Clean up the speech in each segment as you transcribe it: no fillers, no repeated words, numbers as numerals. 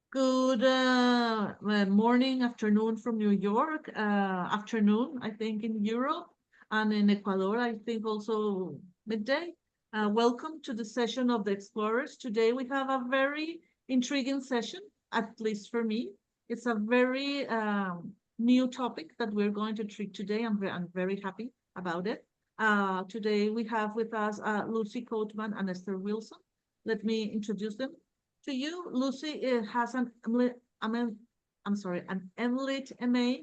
Good morning, afternoon from New York, afternoon, I think, in Europe, and in Ecuador, I think also midday. Welcome to the session of the Explorers. Today we have a very intriguing session, at least for me. It's a very new topic that we're going to treat today. I'm very happy about it. Today we have with us Lucy Coatman and Esther Wilson. Let me introduce them to you. Lucy has an MLit MA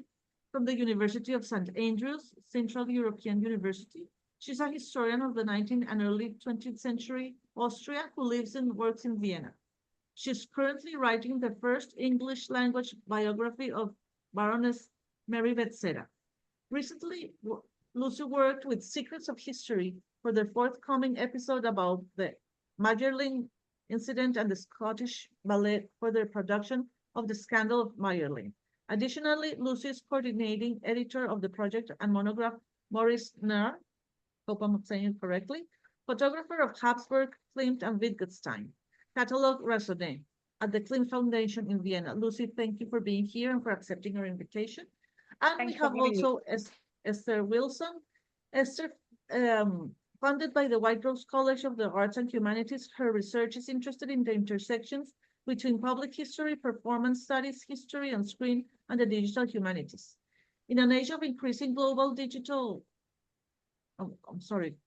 from the University of St. Andrews, Central European University. She's a historian of the 19th and early 20th century Austria who lives and works in Vienna. She's currently writing the first English language biography of Baroness Mary Betzera. Recently, Lucy worked with Secrets of History for the forthcoming episode about the Mayerling incident and the Scottish Ballet for the production of The Scandal of Mayerling. Additionally, Lucy is coordinating editor of the project and monograph Maurice Nahr, hope I'm saying it correctly, photographer of Habsburg, Klimt, and Wittgenstein, catalog Raisonné at the Klimt Foundation in Vienna. Lucy, thank you for being here and for accepting our invitation. And Thanks we for have having me. also Esther Wilson. Esther, funded by the White Rose College of the Arts and Humanities, her research is interested in the intersections between public history, performance studies, history on screen, and the digital humanities. In an age of increasing global digital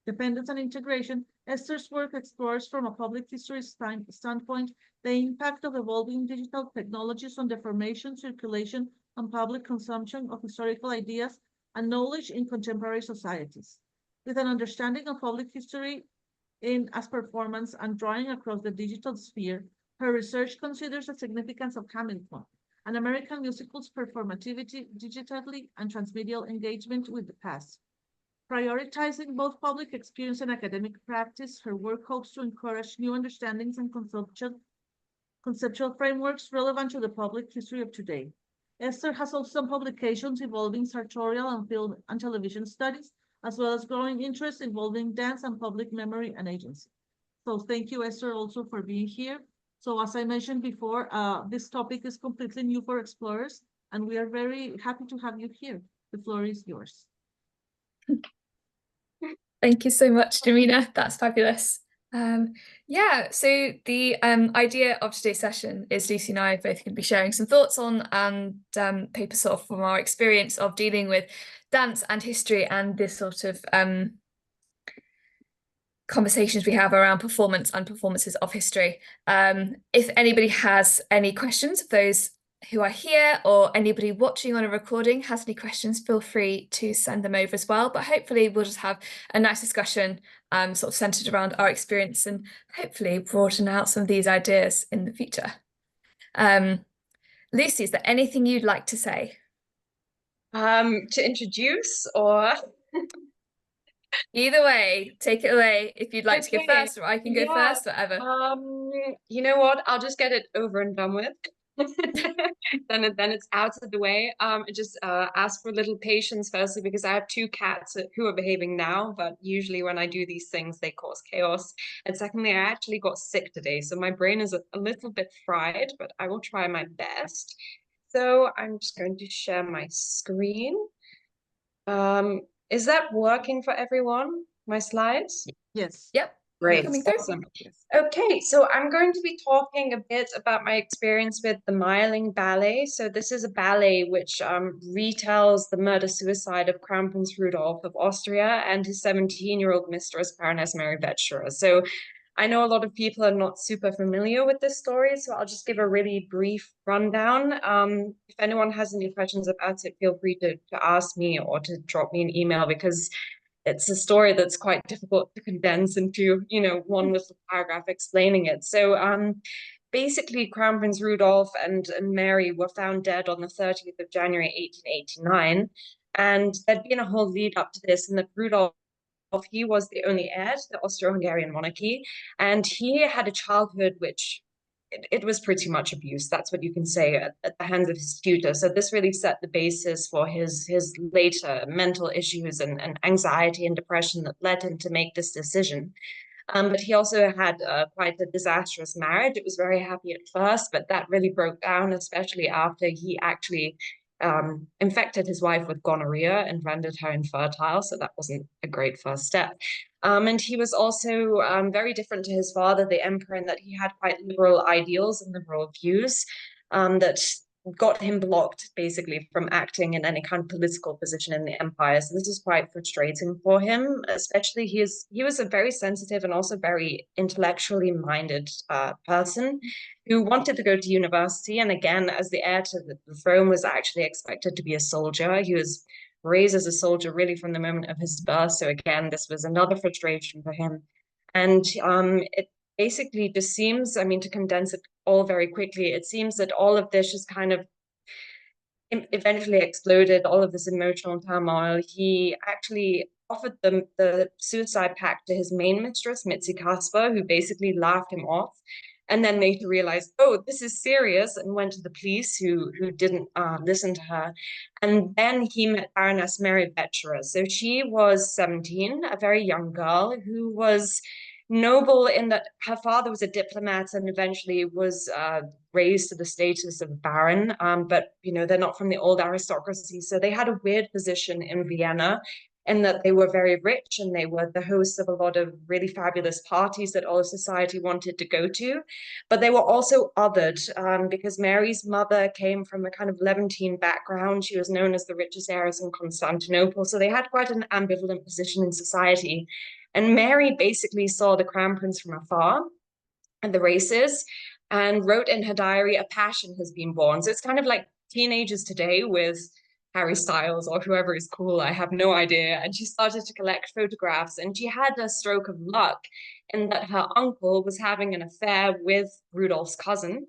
dependence and integration, Esther's work explores from a public history standpoint the impact of evolving digital technologies on the formation, circulation, and public consumption of historical ideas and knowledge in contemporary societies. With an understanding of public history as performance and drawing across the digital sphere, her research considers the significance of Hamilton, an American musical's performativity, digitally and transmedial engagement with the past. Prioritizing both public experience and academic practice, her work hopes to encourage new understandings and conceptual frameworks relevant to the public history of today. Esther has also some publications involving sartorial and film and television studies, as well as growing interest involving dance and public memory and agency. So thank you, Esther, also for being here. So as I mentioned before, this topic is completely new for explorers, and we are very happy to have you here. The floor is yours. Thank you so much, Jamina. That's fabulous. Yeah, so the idea of today's session is Lucy and I are both going to be sharing some thoughts on and papers sort of from our experience of dealing with dance and history and this sort of conversations we have around performance and performances of history. If anybody has any questions, those who are here or anybody watching on a recording has any questions, feel free to send them over as well. But hopefully we'll just have a nice discussion sort of centered around our experience and hopefully broaden out some of these ideas in the future. Lucy, is there anything you'd like to say? To introduce or? Either way, take it away. If you'd like to go first, or I can go first, whatever. You know what? I'll just get it over and done with. then it's out of the way. I just ask for a little patience, firstly, because I have two cats who are behaving now, but usually when I do these things, they cause chaos. And secondly, I actually got sick today, so my brain is a little bit fried, but I will try my best. So I'm just going to share my screen. Is that working for everyone? My slides? Yes. Yep. Great. Awesome. Okay, so I'm going to be talking a bit about my experience with the Mayerling Ballet. So this is a ballet which retells the murder-suicide of Crown Prince Rudolph of Austria and his 17-year-old mistress, Baroness Mary Betzera. So I know a lot of people are not super familiar with this story, so I'll just give a really brief rundown. If anyone has any questions about it, feel free to ask me or to drop me an email, because it's a story that's quite difficult to condense into, one little paragraph explaining it. So basically, Crown Prince Rudolph and Mary were found dead on the 30th of January, 1889. And there'd been a whole lead up to this, and that Rudolph, he was the only heir to the Austro-Hungarian monarchy. And he had a childhood which it was pretty much abuse. That's what you can say at the hands of his tutor. So this really set the basis for his later mental issues and anxiety and depression that led him to make this decision. But he also had quite a disastrous marriage. It was very happy at first, but that really broke down, especially after he actually infected his wife with gonorrhea and rendered her infertile. So that wasn't a great first step. And he was also very different to his father, the emperor, in that he had quite liberal ideals and liberal views that got him blocked basically from acting in any kind of political position in the empire. So this is quite frustrating for him, especially he was a very sensitive and also very intellectually minded person who wanted to go to university. And again, as the heir to the throne, was actually expected to be a soldier. He was raised as a soldier really from the moment of his birth. So again, this was another frustration for him. And it basically just seems, I mean, to condense it all very quickly, it seems that all of this just kind of eventually exploded, all of this emotional turmoil. He actually offered the suicide pact to his main mistress, Mitzi Casper, who basically laughed him off. And then later realized, oh, this is serious, and went to the police, who didn't listen to her. And then he met Baroness Mary Vetscherer. So she was 17, a very young girl who was noble in that her father was a diplomat and eventually was raised to the status of baron. But, you know, they're not from the old aristocracy. So they had a weird position in Vienna, in that they were very rich and they were the hosts of a lot of really fabulous parties that all of society wanted to go to. But they were also othered because Mary's mother came from a kind of Levantine background. She was known as the richest heiress in Constantinople. So they had quite an ambivalent position in society. And Mary basically saw the crown prince from afar at the races and wrote in her diary, "A passion has been born." So it's kind of like teenagers today with Harry Styles or whoever is cool, I have no idea. And she started to collect photographs, and she had a stroke of luck in that her uncle was having an affair with Rudolph's cousin.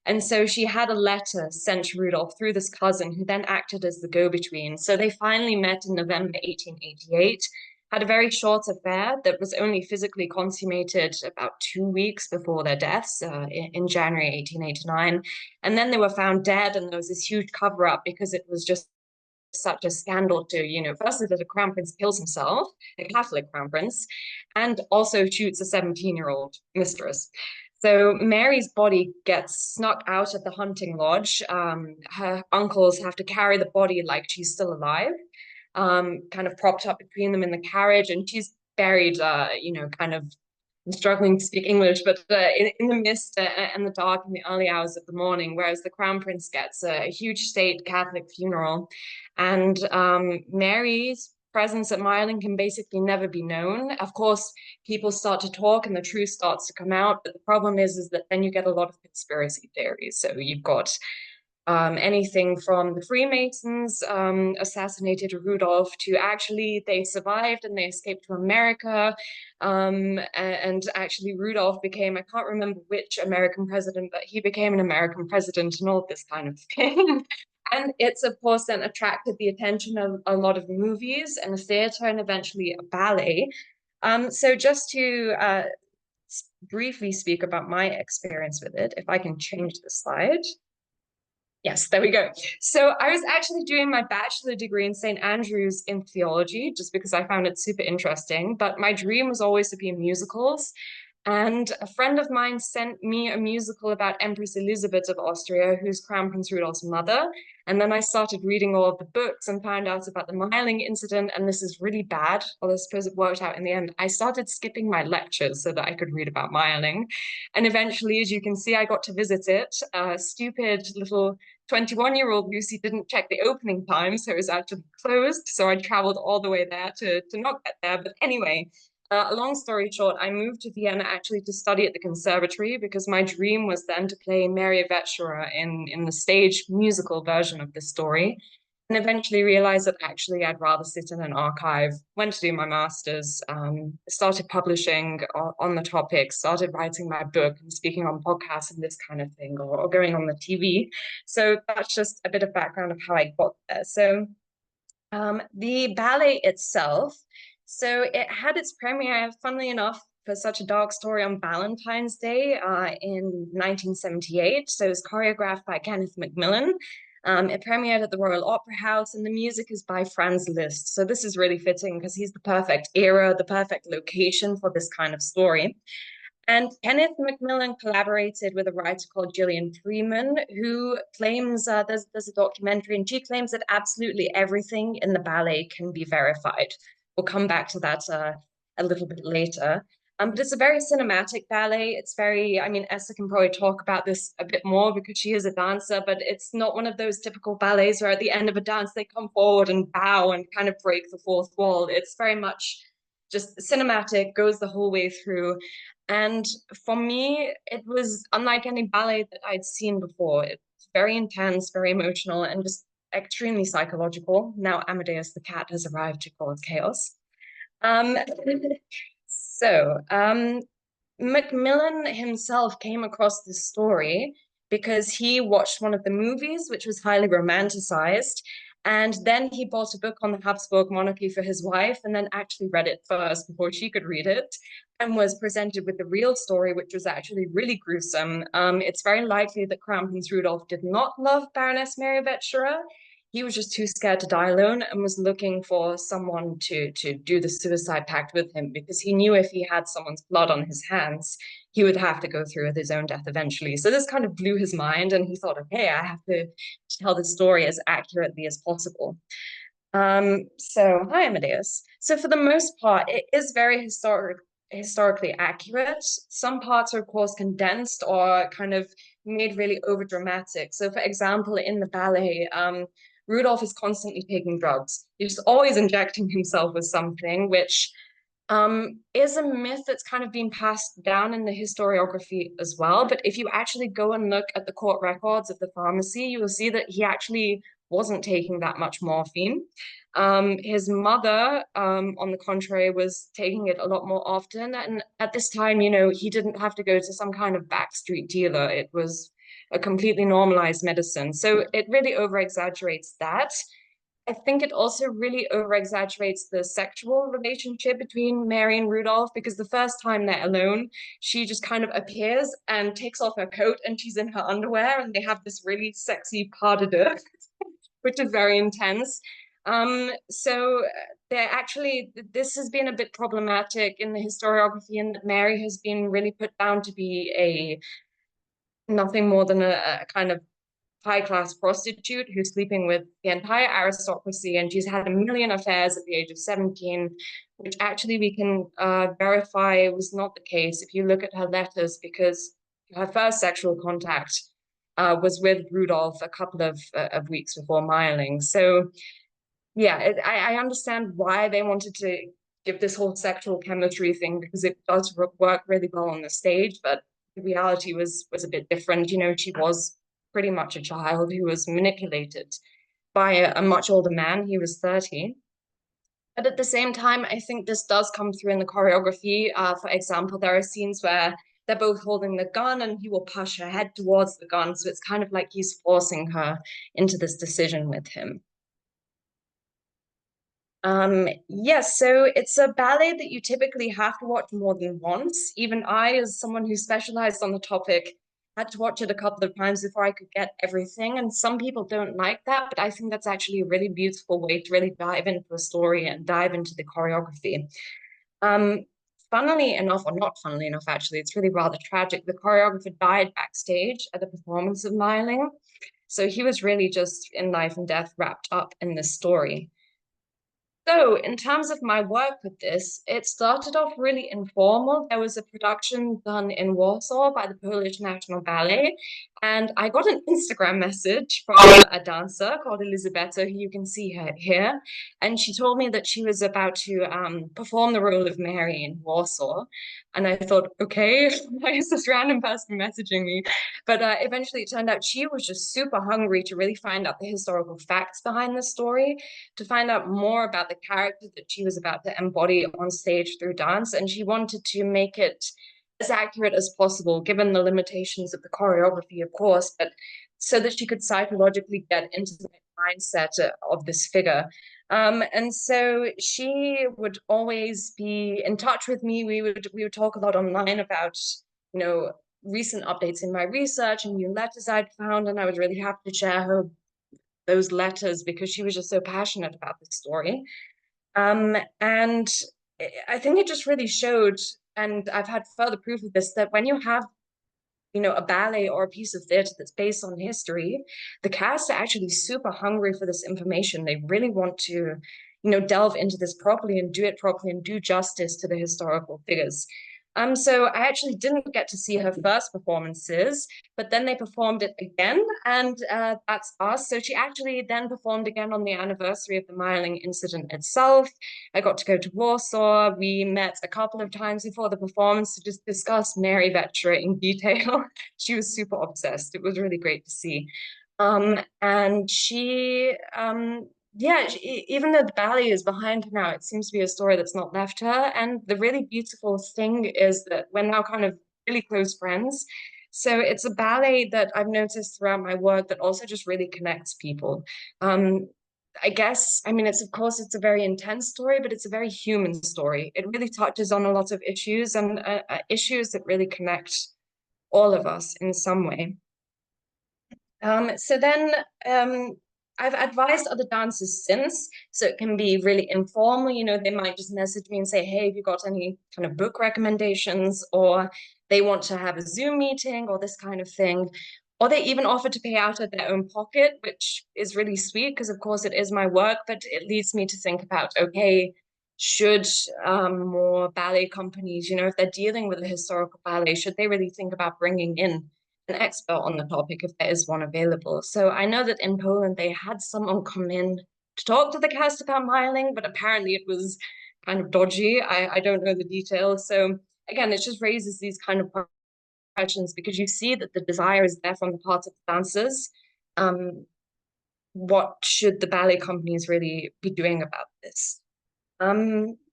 And so she had a letter sent to Rudolph through this cousin, who then acted as the go-between. So they finally met in November 1888, had a very short affair that was only physically consummated about 2 weeks before their deaths in January 1889. And then they were found dead, and there was this huge cover-up because it was just such a scandal to, you know, firstly that a crown prince kills himself, a Catholic crown prince, and also shoots a 17-year-old mistress. So Mary's body gets snuck out at the hunting lodge. Her uncles have to carry the body like she's still alive, kind of propped up between them in the carriage, and she's buried, you know, kind of, I'm struggling to speak English, but in the mist and the dark in the early hours of the morning, whereas the crown prince gets a huge state Catholic funeral. And Mary's presence at Meiling can basically never be known. Of course, people start to talk and the truth starts to come out, but the problem is that then you get a lot of conspiracy theories. So you've got anything from the Freemasons assassinated Rudolph to actually they survived and they escaped to America. And actually Rudolph became, I can't remember which American president, but he became an American president and all of this kind of thing. And it's, of course, then attracted the attention of a lot of movies and theater and eventually a ballet. So just to briefly speak about my experience with it, if I can change the slide. Yes, there we go. So I was actually doing my bachelor degree in St. Andrews in theology, just because I found it super interesting. But my dream was always to be in musicals. And a friend of mine sent me a musical about Empress Elizabeth of Austria, who's Crown Prince Rudolph's mother. And then I started reading all of the books and found out about the Meiling incident. And this is really bad, although I suppose it worked out in the end. I started skipping my lectures so that I could read about Meiling. And eventually, as you can see, I got to visit it. Stupid little 21-year-old Lucy didn't check the opening time, so it was actually closed. So I traveled all the way there to not get there. But anyway, a long story short, I moved to Vienna actually to study at the conservatory because my dream was then to play Mary Vetscherer in the stage musical version of the story. And eventually realized that actually I'd rather sit in an archive, went to do my master's, started publishing on the topic, started writing my book and speaking on podcasts and this kind of thing, or going on the TV. So that's just a bit of background of how I got there. So the ballet itself, so it had its premiere, funnily enough, for such a dark story on Valentine's Day in 1978. So it was choreographed by Kenneth Macmillan. It premiered at the Royal Opera House, and the music is by Franz Liszt. So this is really fitting because he's the perfect era, the perfect location for this kind of story. And Kenneth Macmillan collaborated with a writer called Gillian Freeman, who claims, there's a documentary, and she claims that absolutely everything in the ballet can be verified. We'll come back to that a little bit later. But it's a very cinematic ballet. It's very, I mean, Esther can probably talk about this a bit more because she is a dancer, but it's not one of those typical ballets where at the end of a dance, they come forward and bow and kind of break the fourth wall. It's very much just cinematic, goes the whole way through. And for me, it was unlike any ballet that I'd seen before. It's very intense, very emotional, and just extremely psychological. Now Amadeus the cat has arrived to cause chaos. Macmillan himself came across this story because he watched one of the movies, which was highly romanticized. And then he bought a book on the Habsburg monarchy for his wife and then actually read it first before she could read it, and was presented with the real story, which was actually really gruesome. It's very likely that Crown Prince Rudolph did not love Baroness Mary Vetscherer. He was just too scared to die alone and was looking for someone to do the suicide pact with him, because he knew if he had someone's blood on his hands, he would have to go through with his own death eventually. So this kind of blew his mind, and he thought, okay, I have to tell the story as accurately as possible. So hi, Amadeus. So for the most part, it is very historically accurate. Some parts are, of course, condensed or kind of made really over dramatic. So for example, in the ballet, Rudolph is constantly taking drugs. He's always injecting himself with something, which is a myth that's kind of been passed down in the historiography as well. But if you actually go and look at the court records of the pharmacy, you will see that he actually wasn't taking that much morphine. His mother, on the contrary, was taking it a lot more often. And at this time, you know, he didn't have to go to some kind of backstreet dealer. It was a completely normalized medicine. So it really over-exaggerates that. I think it also really over-exaggerates the sexual relationship between Mary and Rudolph, because the first time they're alone, she just kind of appears and takes off her coat and she's in her underwear, and they have this really sexy pas de deux, which is very intense. So they're actually, this has been a bit problematic in the historiography, and Mary has been really put down to be nothing more than a kind of high-class prostitute who's sleeping with the entire aristocracy, and she's had a million affairs at the age of 17, which actually we can verify was not the case if you look at her letters, because her first sexual contact was with Rudolph a couple of weeks before Meiling. So yeah, I understand why they wanted to give this whole sexual chemistry thing, because it does work really well on the stage, but the reality was a bit different. You know, she was pretty much a child who was manipulated by a much older man. He was 30. But at the same time, I think this does come through in the choreography. For example, there are scenes where they're both holding the gun and he will push her head towards the gun. So it's kind of like he's forcing her into this decision with him. Yes, so it's a ballet that you typically have to watch more than once. Even I, as someone who specialized on the topic, had to watch it a couple of times before I could get everything. And some people don't like that, but I think that's actually a really beautiful way to really dive into a story and dive into the choreography. Funnily enough, or not funnily enough, actually, it's really rather tragic. The choreographer died backstage at the performance of Meiling. So he was really just in life and death wrapped up in this story. So in terms of my work with this, it started off really informal. There was a production done in Warsaw by the Polish National Ballet, and I got an Instagram message from a dancer called Elizabeta, who you can see her here, and she told me that she was about to perform the role of Mary in Warsaw. And I thought, okay, why is this random person messaging me? But eventually it turned out she was just super hungry to really find out the historical facts behind the story, to find out more about the character that she was about to embody on stage through dance. And she wanted to make it as accurate as possible, given the limitations of the choreography, of course, but so that she could psychologically get into the mindset of this figure. And so she would always be in touch with me. We would talk a lot online about, you know, recent updates in my research and new letters I'd found, and I was really happy to share her those letters because she was just so passionate about the story. And I think it just really showed, and I've had further proof of this, that when you have, you know, a ballet or a piece of theater that's based on history, the cast are actually super hungry for this information. They really want to, you know, delve into this properly and do it properly and do justice to the historical figures. So I actually didn't get to see her first performances, but then they performed it again, and that's us. So she actually then performed again on the anniversary of the Meiling incident itself. I got to go to Warsaw. We met a couple of times before the performance to just discuss Mary Vetra in detail. She was super obsessed. It was really great to see. And she, yeah, even though the ballet is behind her now, it seems to be a story that's not left her. And the really beautiful thing is that we're now kind of really close friends. So it's a ballet that I've noticed throughout my work that also just really connects people. I guess, I mean, it's of course, it's a very intense story, but it's a very human story. It really touches on a lot of issues and issues that really connect all of us in some way. So then I've advised other dancers since, so it can be really informal. You know, they might just message me and say, hey, have you got any kind of book recommendations? Or they want to have a Zoom meeting or this kind of thing. Or they even offer to pay out of their own pocket, which is really sweet because, of course, it is my work, but it leads me to think about, okay, should more ballet companies, you know, if they're dealing with a historical ballet, should they really think about bringing in an expert on the topic if there is one available? So I know that in Poland, they had someone come in to talk to the cast about Meiling, but apparently it was kind of dodgy. I don't know the details. So again, it just raises these kind of questions because you see that the desire is there from the part of the dancers. What should the ballet companies really be doing about this?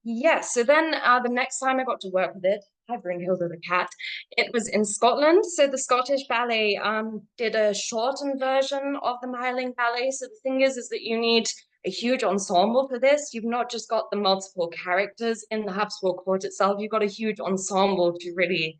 Yeah, so then the next time I got to work with it, hi Brynhilde the cat, it was in Scotland. So the Scottish Ballet did a shortened version of the Meiling Ballet. So the thing is that you need a huge ensemble for this. You've not just got the multiple characters in the Habsburg court itself, you've got a huge ensemble to really,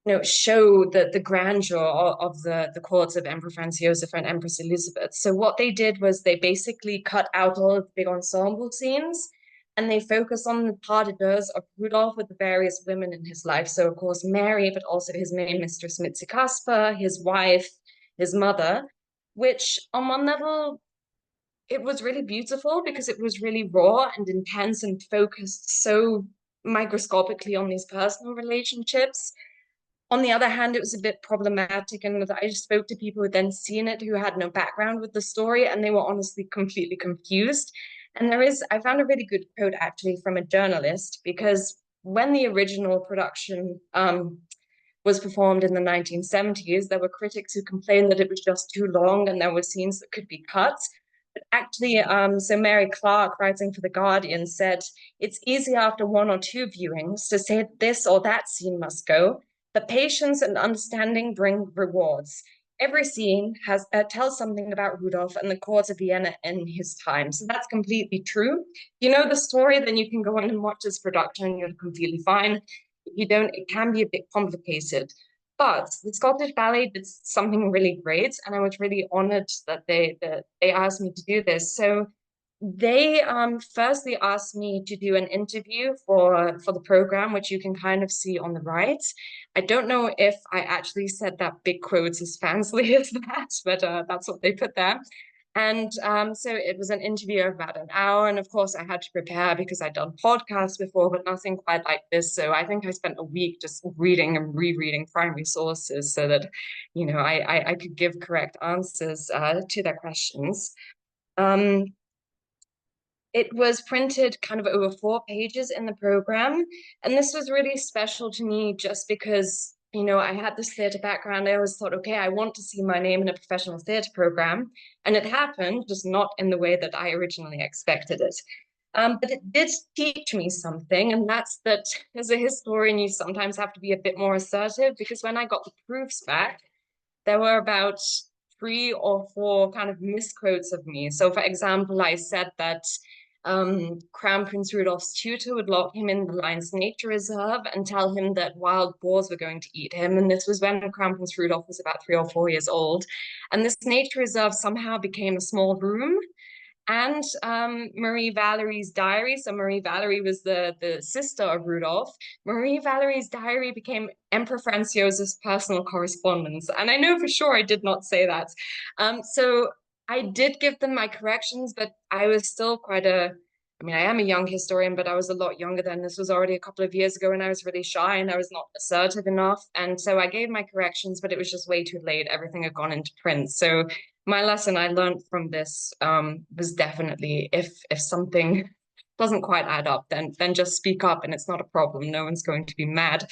you know, show the grandeur of the courts of Emperor Franz Joseph and Empress Elizabeth. So what they did was they basically cut out all of the big ensemble scenes and they focus on the pas de deux of Rudolph with the various women in his life. So of course Mary, but also his main mistress Mitzi Kasper, his wife, his mother, which on one level, it was really beautiful because it was really raw and intense and focused so microscopically on these personal relationships. On the other hand, it was a bit problematic, and I just spoke to people who had then seen it who had no background with the story, and they were honestly completely confused. And I found a really good quote actually from a journalist, because when the original production was performed in the 1970s, there were critics who complained that it was just too long and there were scenes that could be cut. But actually, so Mary Clark, writing for The Guardian, said, it's easy after one or two viewings to say this or that scene must go, but patience and understanding bring rewards. Every scene tells something about Rudolph and the court of Vienna in his time. So that's completely true. If you know the story, then you can go in and watch this production. You're completely fine. If you don't, it can be a bit complicated. But the Scottish Ballet did something really great, and I was really honored that they asked me to do this. So they firstly asked me to do an interview for the program, which you can kind of see on the right. I don't know if I actually said that big quotes as fancily as that, but that's what they put there. And so it was an interview of about an hour. And of course, I had to prepare because I'd done podcasts before, but nothing quite like this. So I think I spent a week just reading and rereading primary sources so that, you know, I could give correct answers to their questions. It was printed kind of over 4 pages in the program. And this was really special to me just because, you know, I had this theater background. I always thought, okay, I want to see my name in a professional theater program. And it happened, just not in the way that I originally expected it. But it did teach me something, and that's that as a historian, you sometimes have to be a bit more assertive, because when I got the proofs back, there were about 3 or 4 kind of misquotes of me. So for example, I said that Crown Prince Rudolph's tutor would lock him in the lion's nature reserve and tell him that wild boars were going to eat him. And this was when Crown Prince Rudolph was about 3 or 4 years old. And this nature reserve somehow became a small room. And Marie Valerie's diary, so Marie Valerie was the sister of Rudolph. Marie Valerie's diary became Emperor Franz Josef's personal correspondence. And I know for sure I did not say that. So I did give them my corrections, but I was still I am a young historian, but I was a lot younger then. This was already a couple of years ago, and I was really shy and I was not assertive enough. And so I gave my corrections, but it was just way too late. Everything had gone into print. So my lesson I learned from this was definitely if something doesn't quite add up, then just speak up, and it's not a problem. No one's going to be mad.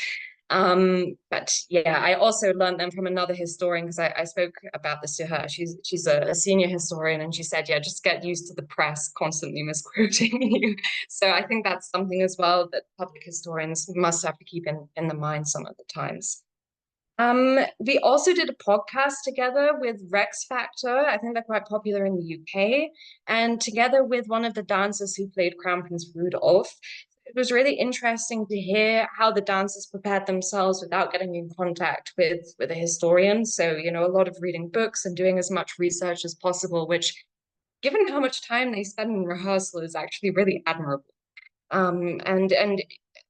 But yeah, I also learned them from another historian, because I spoke about this to her. She's a senior historian, and she said, yeah, just get used to the press constantly misquoting you. So I think that's something as well that public historians must have to keep in the mind some of the times. We also did a podcast together with Rex Factor. I think they're quite popular in the UK, and together with one of the dancers who played Crown Prince Rudolph. It was really interesting to hear how the dancers prepared themselves without getting in contact with a historian. So, you know, a lot of reading books and doing as much research as possible, which, given how much time they spend in rehearsal, is actually really admirable. And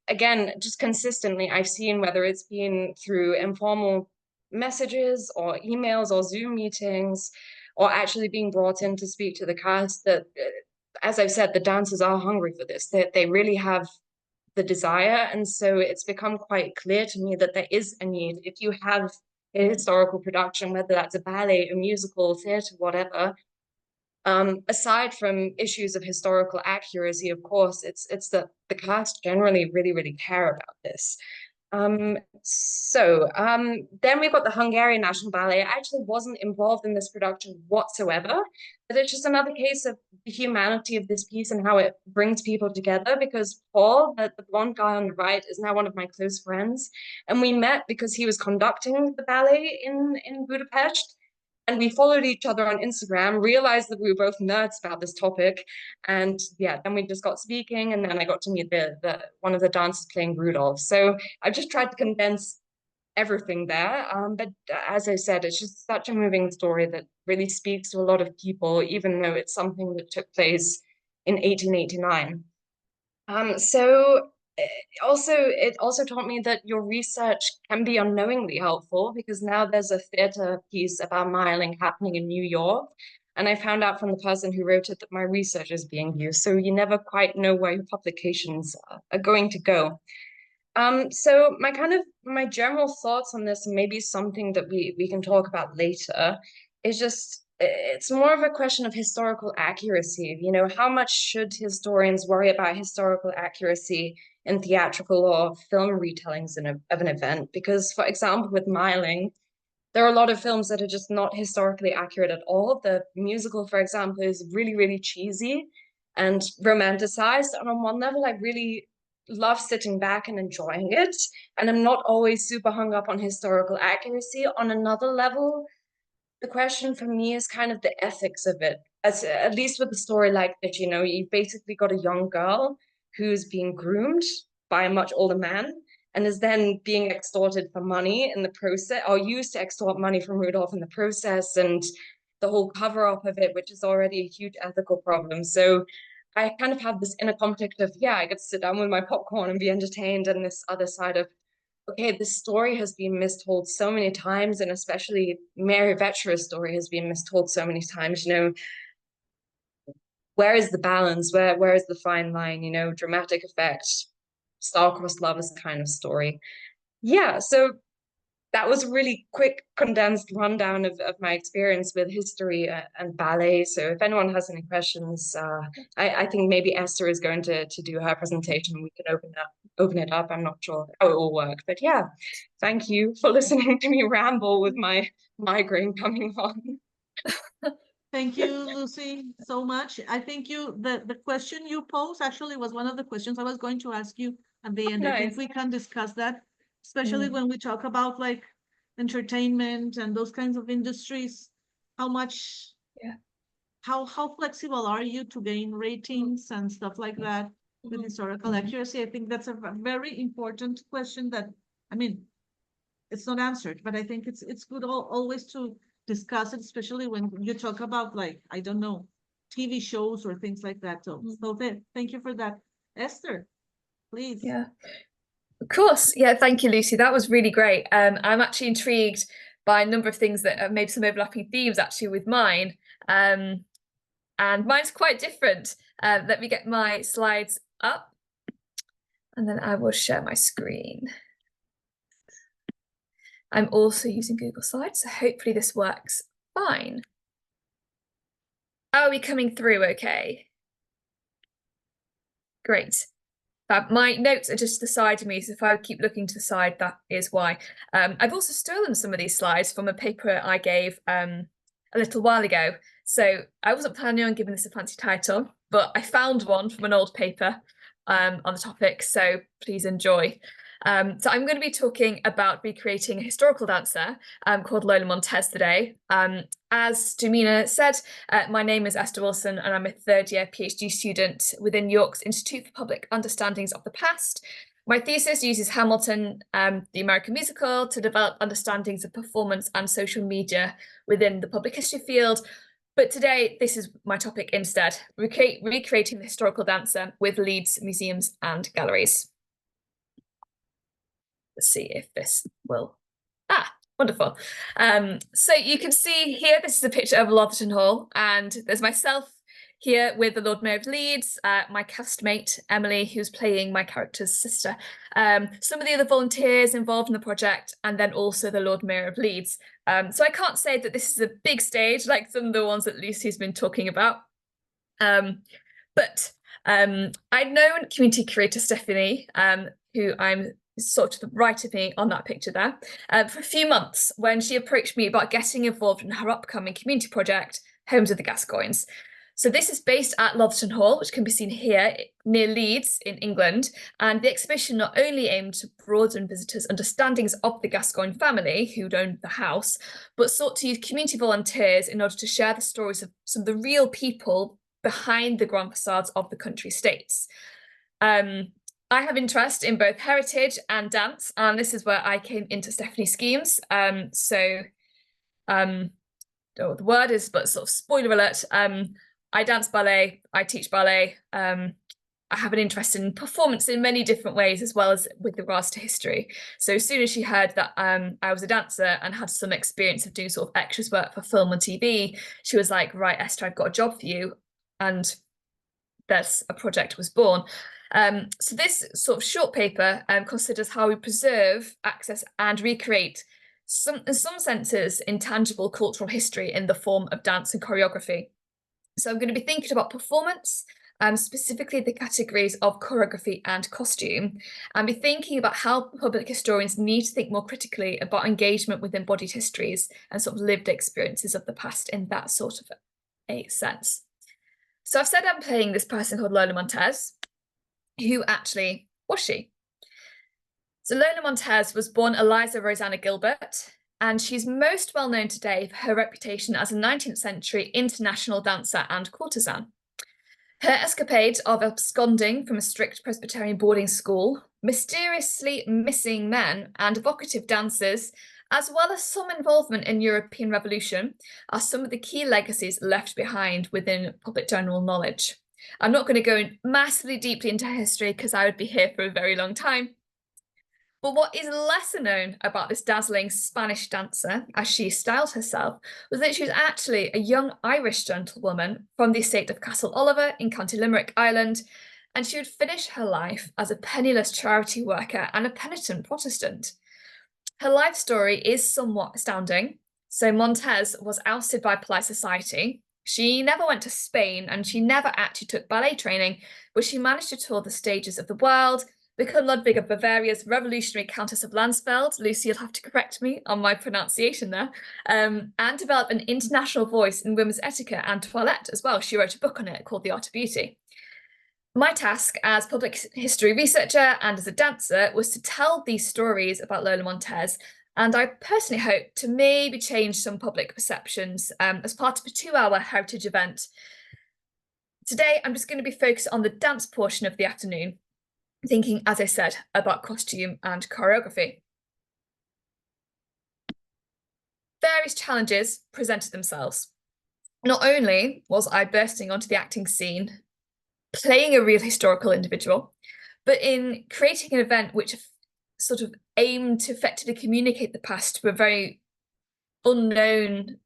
again, just consistently, I've seen, whether it's been through informal messages or emails or Zoom meetings, or actually being brought in to speak to the cast, that, as I've said, the dancers are hungry for this. They really have the desire. And so it's become quite clear to me that there is a need. If you have a historical production, whether that's a ballet, a musical, theatre, whatever, aside from issues of historical accuracy, of course, it's that the cast generally really care about this. Then we've got the Hungarian National Ballet. I actually wasn't involved in this production whatsoever, but it's just another case of the humanity of this piece and how it brings people together, because Paul, the blonde guy on the right, is now one of my close friends. And we met because he was conducting the ballet in Budapest. And we followed each other on Instagram, realized that we were both nerds about this topic. And yeah, then we just got speaking, and then I got to meet one of the dancers playing Rudolph. So I've just tried to condense everything there. But as I said, it's just such a moving story that really speaks to a lot of people, even though it's something that took place in 1889. It also taught me that your research can be unknowingly helpful, because now there's a theater piece about Mayling happening in New York, and I found out from the person who wrote it that my research is being used. So you never quite know where your publications are going to go. So my general thoughts on this, and maybe something that we can talk about later, is just, it's more of a question of historical accuracy. You know, how much should historians worry about historical accuracy in theatrical or film retellings of an event? Because, for example, with Mayling, there are a lot of films that are just not historically accurate at all. The musical, for example, is really cheesy and romanticized. And on one level, I really love sitting back and enjoying it. And I'm not always super hung up on historical accuracy. On another level, the question for me is kind of the ethics of it. At least with a story like that, you know, you've basically got a young girl who's being groomed by a much older man, and is then being extorted for money in the process, or used to extort money from Rudolph in the process, and the whole cover-up of it, which is already a huge ethical problem. So I kind of have this inner conflict of, yeah, I get to sit down with my popcorn and be entertained, and this other side of, okay, this story has been mistold so many times, and especially Mary Vetera's story has been mistold so many times. You know, where is the balance? Where is the fine line? You know, dramatic effect, star-crossed lovers kind of story. Yeah, so that was a really quick, condensed rundown of my experience with history and ballet. So if anyone has any questions, I think maybe Esther is going to do her presentation. We can open it up. I'm not sure how it will work, but yeah, thank you for listening to me ramble with my migraine coming on. Thank you, Lucy, so much. I think the question you posed actually was one of the questions I was going to ask you at the end. I think Nice. we can discuss that, especially when we talk about like entertainment and those kinds of industries. How much, Yeah. how flexible are you to gain ratings and stuff like that with historical accuracy? I think that's a very important question that, I mean, it's not answered, but I think it's good always to discuss it, especially when you talk about, like, I don't know, TV shows or things like that. So, thank you for that. Esther, please. Yeah, of course. Yeah, thank you, Lucy. That was really great. I'm actually intrigued by a number of things that are maybe some overlapping themes actually with mine. And mine's quite different. Let me get my slides up and then I will share my screen. I'm also using Google Slides, so hopefully this works fine. Are we coming through okay? Great. My notes are just to the side of me, so if I keep looking to the side, that is why. I've also stolen some of these slides from a paper I gave a little while ago. So I wasn't planning on giving this a fancy title, but I found one from an old paper on the topic, so please enjoy. So I'm going to be talking about recreating a historical dancer called Lola Montez today. As Jamina said, my name is Esther Wilson and I'm a third-year PhD student within York's Institute for Public Understandings of the Past. My thesis uses Hamilton, the American musical, to develop understandings of performance and social media within the public history field. But today, this is my topic instead, recreating the historical dancer with Leeds museums and galleries. Let's see if this will, wonderful. So you can see here, this is a picture of Lotherton Hall, and there's myself here with the Lord Mayor of Leeds, my castmate, Emily, who's playing my character's sister, some of the other volunteers involved in the project, and then also the Lord Mayor of Leeds. So I can't say that this is a big stage like some of the ones that Lucy's been talking about. But I'd known community curator Stephanie, who I'm sort of to the right of me on that picture there, for a few months when she approached me about getting involved in her upcoming community project, Homes of the Gascoignes. So this is based at Lotherton Hall, which can be seen here near Leeds in England. And the exhibition not only aimed to broaden visitors' understandings of the Gascoigne family who owned the house, but sought to use community volunteers in order to share the stories of some of the real people behind the grand facades of the country estates. I have interest in both heritage and dance, and this is where I came into Stephanie's schemes. The word is, but sort of spoiler alert, I dance ballet, I teach ballet. I have an interest in performance in many different ways, as well as with regards to history. So as soon as she heard that I was a dancer and had some experience of doing sort of extras work for film and TV, she was like, right, Esther, I've got a job for you. And thus a project was born. So this sort of short paper considers how we preserve, access and recreate in some senses intangible cultural history in the form of dance and choreography. So I'm going to be thinking about performance, specifically the categories of choreography and costume, and be thinking about how public historians need to think more critically about engagement with embodied histories and sort of lived experiences of the past in that sort of a sense. So I've said I'm playing this person called Lola Montez. Who actually was she? So Lola Montez was born Eliza Rosanna Gilbert, and she's most well known today for her reputation as a 19th century international dancer and courtesan. Her escapades of absconding from a strict Presbyterian boarding school, mysteriously missing men, and evocative dances, as well as some involvement in European Revolution, are some of the key legacies left behind within public general knowledge. I'm not going to go massively deeply into history because I would be here for a very long time. But what is lesser known about this dazzling Spanish dancer, as she styled herself, was that she was actually a young Irish gentlewoman from the estate of Castle Oliver in County Limerick, Ireland, and she would finish her life as a penniless charity worker and a penitent Protestant. Her life story is somewhat astounding. So Montez was ousted by polite society. She never went to Spain and she never actually took ballet training, but she managed to tour the stages of the world, become Ludwig of Bavaria's revolutionary Countess of Landsfeld, Lucy, you'll have to correct me on my pronunciation there, and develop an international voice in women's etiquette and toilette as well. She wrote a book on it called The Art of Beauty. My task as public history researcher and as a dancer was to tell these stories about Lola Montez And I personally hope to maybe change some public perceptions as part of a 2-hour heritage event. Today, I'm just going to be focused on the dance portion of the afternoon, thinking, as I said, about costume and choreography. Various challenges presented themselves. Not only was I bursting onto the acting scene, playing a real historical individual, but in creating an event which sort of aimed to effectively communicate the past to a very unknown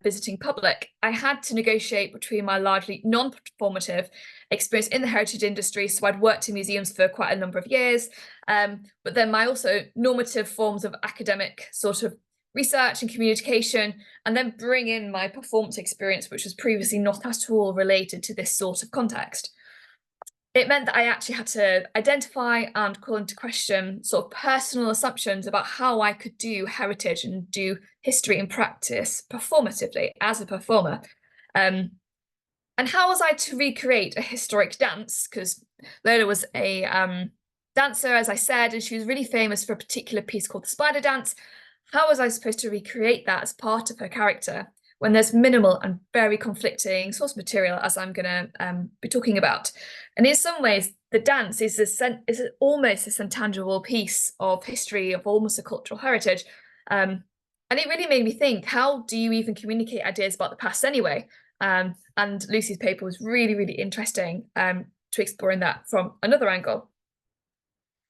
visiting public, I had to negotiate between my largely non-performative experience in the heritage industry, so I'd worked in museums for quite a number of years, but then my also normative forms of academic sort of research and communication, and then bring in my performance experience, which was previously not at all related to this sort of context. It meant that I actually had to identify and call into question sort of personal assumptions about how I could do heritage and do history in practice performatively as a performer. And how was I to recreate a historic dance? Because Lola was a dancer, as I said, and she was really famous for a particular piece called the Spider Dance. How was I supposed to recreate that as part of her character when there's minimal and very conflicting source material, as I'm going to be talking about? And in some ways, the dance is almost this intangible piece of history, of almost a cultural heritage. And it really made me think, how do you even communicate ideas about the past anyway? And Lucy's paper was really, really interesting to exploring that from another angle.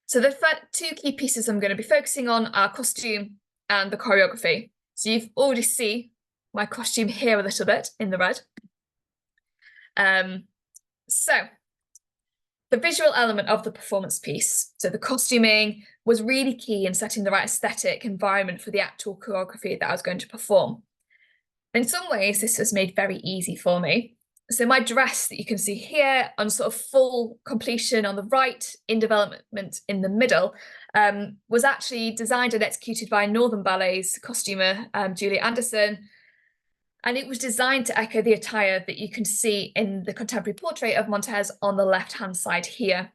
So the two key pieces I'm going to be focusing on are costume and the choreography. So you've already seen my costume here a little bit in the red. So the visual element of the performance piece, so the costuming, was really key in setting the right aesthetic environment for the actual choreography that I was going to perform. In some ways, this was made very easy for me. So my dress that you can see here on sort of full completion on the right, in development in the middle, was actually designed and executed by Northern Ballet's costumer, Julia Anderson. And it was designed to echo the attire that you can see in the contemporary portrait of Montez on the left-hand side here.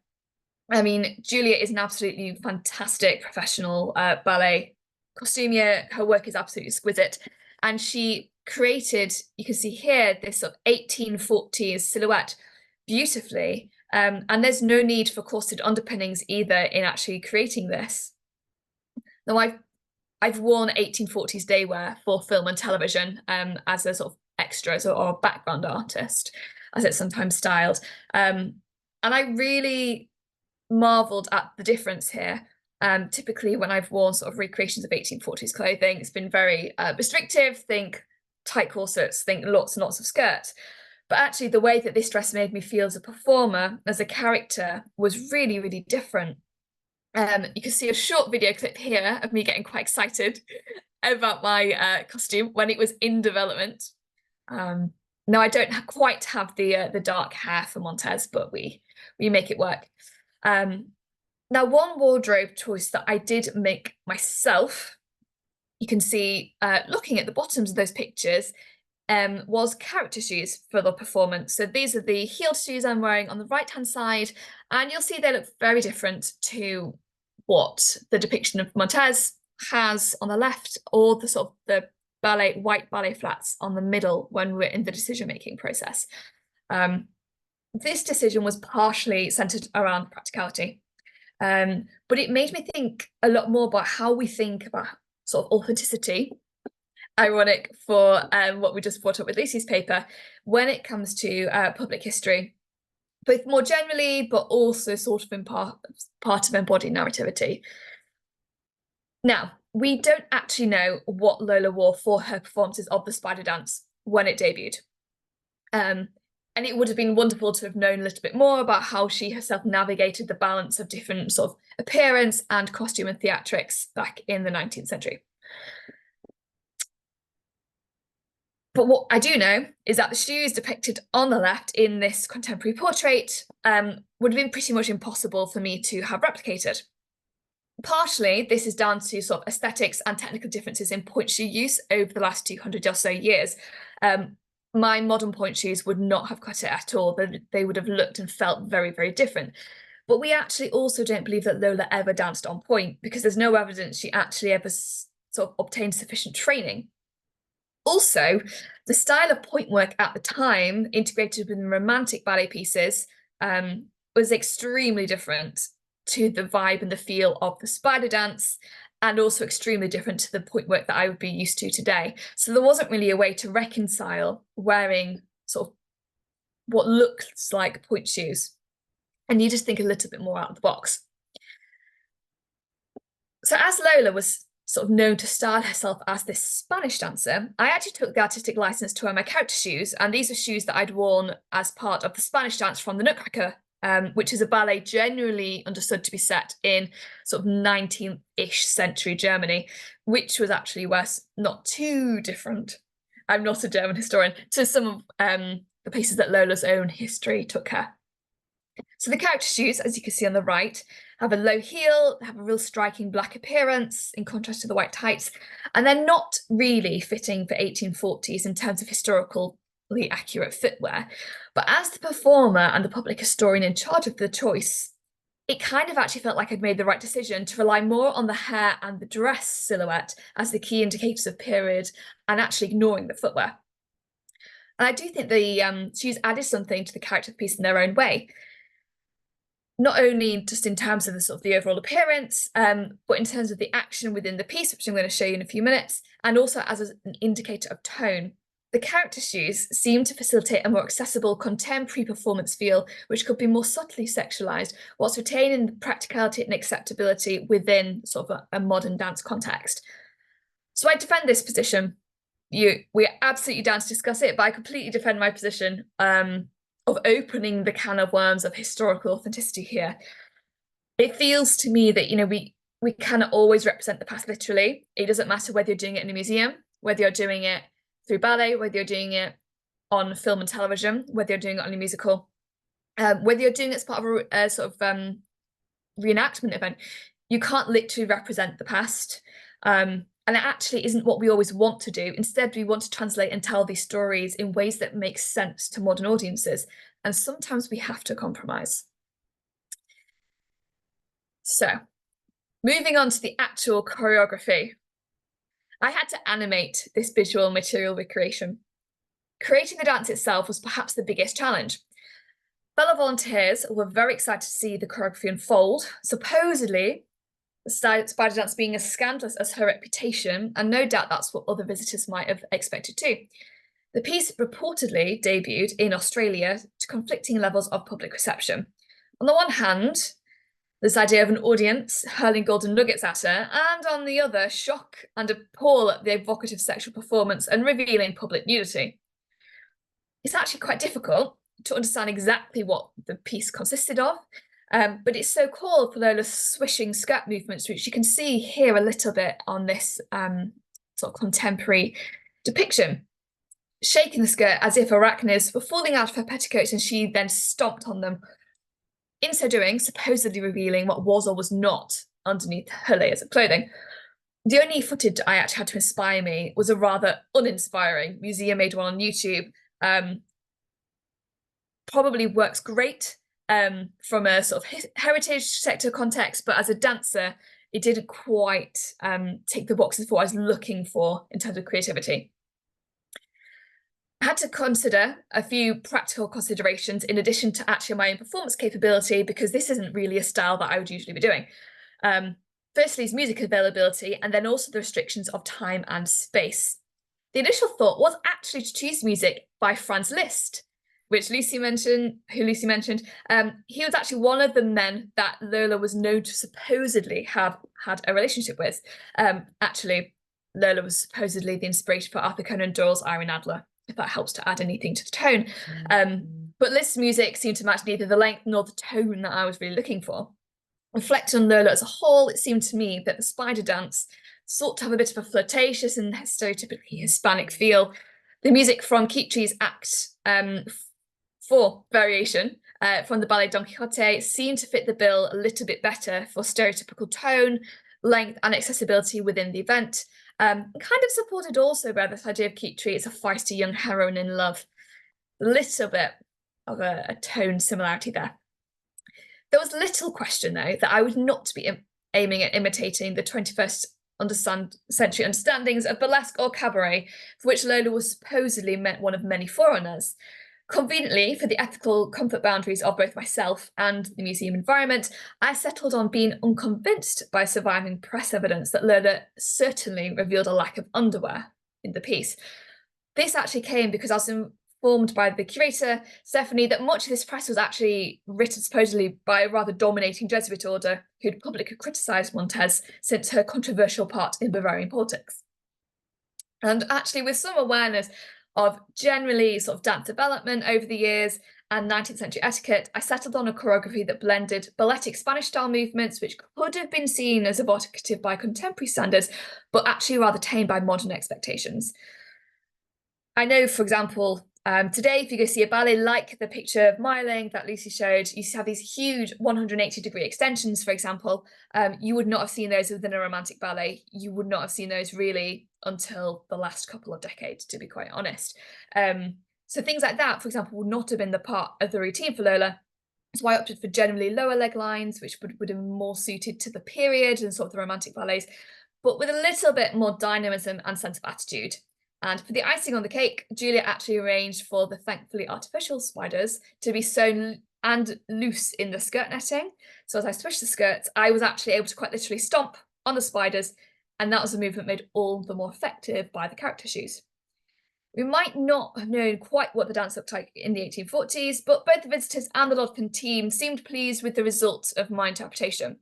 I mean, Julia is an absolutely fantastic professional ballet costumier. Her work is absolutely exquisite. And she created, you can see here, this sort of 1840s silhouette beautifully. And there's no need for corset underpinnings either in actually creating this. Now, I've worn 1840s day wear for film and television as a sort of extra or background artist, as it's sometimes styled. And I really marveled at the difference here. Typically, when I've worn sort of recreations of 1840s clothing, it's been very restrictive. Think tight corsets, think lots and lots of skirts. But actually, the way that this dress made me feel as a performer, as a character, was really, really different. You can see a short video clip here of me getting quite excited about my costume when it was in development. Now, I don't quite have the dark hair for Montez, but we make it work. Now, one wardrobe choice that I did make myself, you can see looking at the bottoms of those pictures, was character shoes for the performance. So these are the heeled shoes I'm wearing on the right-hand side, and you'll see they look very different to what the depiction of Montez has on the left, or the sort of the white ballet flats on the middle when we're in the decision-making process. This decision was partially centered around practicality, but it made me think a lot more about how we think about sort of authenticity. Ironic for what we just brought up with Lucy's paper, when it comes to public history, both more generally, but also sort of in part of embodied narrativity. Now, we don't actually know what Lola wore for her performances of the Spider Dance when it debuted. And it would have been wonderful to have known a little bit more about how she herself navigated the balance of different sort of appearance and costume and theatrics back in the 19th century. But what I do know is that the shoes depicted on the left in this contemporary portrait would have been pretty much impossible for me to have replicated. Partially, this is down to sort of aesthetics and technical differences in point shoe use over the last 200 or so years. My modern point shoes would not have cut it at all. They would have looked and felt very, very different. But we actually also don't believe that Lola ever danced on point, because there's no evidence she actually ever sort of obtained sufficient training. Also, the style of point work at the time, integrated with Romantic ballet pieces, was extremely different to the vibe and the feel of the spider dance, and also extremely different to the point work that I would be used to today. So there wasn't really a way to reconcile wearing sort of what looks like point shoes, and you just think a little bit more out of the box. So as Lola was sort of known to style herself as this Spanish dancer, I actually took the artistic license to wear my character shoes, and these were shoes that I'd worn as part of the Spanish dance from the Nutcracker, which is a ballet generally understood to be set in sort of 19th-ish century Germany, which was actually not too different. I'm not a German historian, to some of the places that Lola's own history took her. So the character shoes, as you can see on the right, have a low heel, have a real striking black appearance in contrast to the white tights, and they're not really fitting for 1840s in terms of historically accurate footwear. But as the performer and the public historian in charge of the choice, it kind of actually felt like I'd made the right decision to rely more on the hair and the dress silhouette as the key indicators of period, and actually ignoring the footwear. And I do think the shoes added something to the character of the piece in their own way. Not only just in terms of the sort of the overall appearance, but in terms of the action within the piece, which I'm going to show you in a few minutes, and also as an indicator of tone. The character shoes seem to facilitate a more accessible contemporary performance feel, which could be more subtly sexualized, whilst retaining the practicality and acceptability within sort of a modern dance context. So I defend this position. We're absolutely down to discuss it, but I completely defend my position of opening the can of worms of historical authenticity here. It feels to me that, you know, we cannot always represent the past literally. It doesn't matter whether you're doing it in a museum, whether you're doing it through ballet, whether you're doing it on film and television, whether you're doing it on a musical, whether you're doing it as part of a sort of reenactment event. You can't literally represent the past. And it actually isn't what we always want to do. Instead, we want to translate and tell these stories in ways that make sense to modern audiences. And sometimes we have to compromise. So, moving on to the actual choreography. I had to animate this visual material recreation. Creating the dance itself was perhaps the biggest challenge. Fellow volunteers were very excited to see the choreography unfold. Supposedly, the spider dance being as scandalous as her reputation, and no doubt that's what other visitors might have expected too. The piece reportedly debuted in Australia to conflicting levels of public reception. On the one hand, this idea of an audience hurling golden nuggets at her, and on the other, shock and appall at the evocative sexual performance and revealing public nudity. It's actually quite difficult to understand exactly what the piece consisted of, but it's so called for Lola's swishing skirt movements, which you can see here a little bit on this sort of contemporary depiction. Shaking the skirt as if arachnids were falling out of her petticoats and she then stomped on them. In so doing, supposedly revealing what was or was not underneath her layers of clothing. The only footage I actually had to inspire me was a rather uninspiring museum-made one on YouTube. Probably works great from a sort of heritage sector context, but as a dancer, it didn't quite tick the boxes for what I was looking for in terms of creativity. I had to consider a few practical considerations in addition to actually my own performance capability, because this isn't really a style that I would usually be doing. Firstly is music availability, and then also the restrictions of time and space. The initial thought was actually to choose music by Franz Liszt, which Lucy mentioned. He was actually one of the men that Lola was known to supposedly have had a relationship with. Actually, Lola was supposedly the inspiration for Arthur Conan Doyle's Irene Adler, if that helps to add anything to the tone. But Liszt's music seemed to match neither the length nor the tone that I was really looking for. Reflecting on Lola as a whole, it seemed to me that the spider dance sought to have a bit of a flirtatious and stereotypically Hispanic feel. The music from Khitri's Act 4 variation from the ballet Don Quixote seemed to fit the bill a little bit better for stereotypical tone, length and accessibility within the event. Kind of supported also by this idea of Khitri as a feisty young heroine in love. A little bit of a tone similarity there. There was little question, though, that I would not be aiming at imitating the 21st century understandings of burlesque or cabaret, for which Lola was supposedly one of many forerunners. Conveniently, for the ethical comfort boundaries of both myself and the museum environment, I settled on being unconvinced by surviving press evidence that Lola certainly revealed a lack of underwear in the piece. This actually came because I was informed by the curator, Stephanie, that much of this press was actually written supposedly by a rather dominating Jesuit order who'd publicly criticised Montez since her controversial part in Bavarian politics. And actually, with some awareness of generally sort of dance development over the years and 19th century etiquette, I settled on a choreography that blended balletic Spanish style movements, which could have been seen as evocative by contemporary standards, but actually rather tame by modern expectations. I know, for example, today, if you go see a ballet like the picture of Myling that Lucy showed, you have these huge 180-degree extensions, for example. You would not have seen those within a romantic ballet. You would not have seen those really until the last couple of decades, to be quite honest. So things like that, for example, would not have been the part of the routine for Lola. That's why I opted for generally lower leg lines, which would have been more suited to the period and sort of the romantic ballets, but with a little bit more dynamism and sense of attitude. And for the icing on the cake, Julia actually arranged for the thankfully artificial spiders to be sewn and loose in the skirt netting. So as I swished the skirts, I was actually able to quite literally stomp on the spiders, and that was a movement made all the more effective by the character shoes. We might not have known quite what the dance looked like in the 1840s, but both the visitors and the Lodkin team seemed pleased with the results of my interpretation.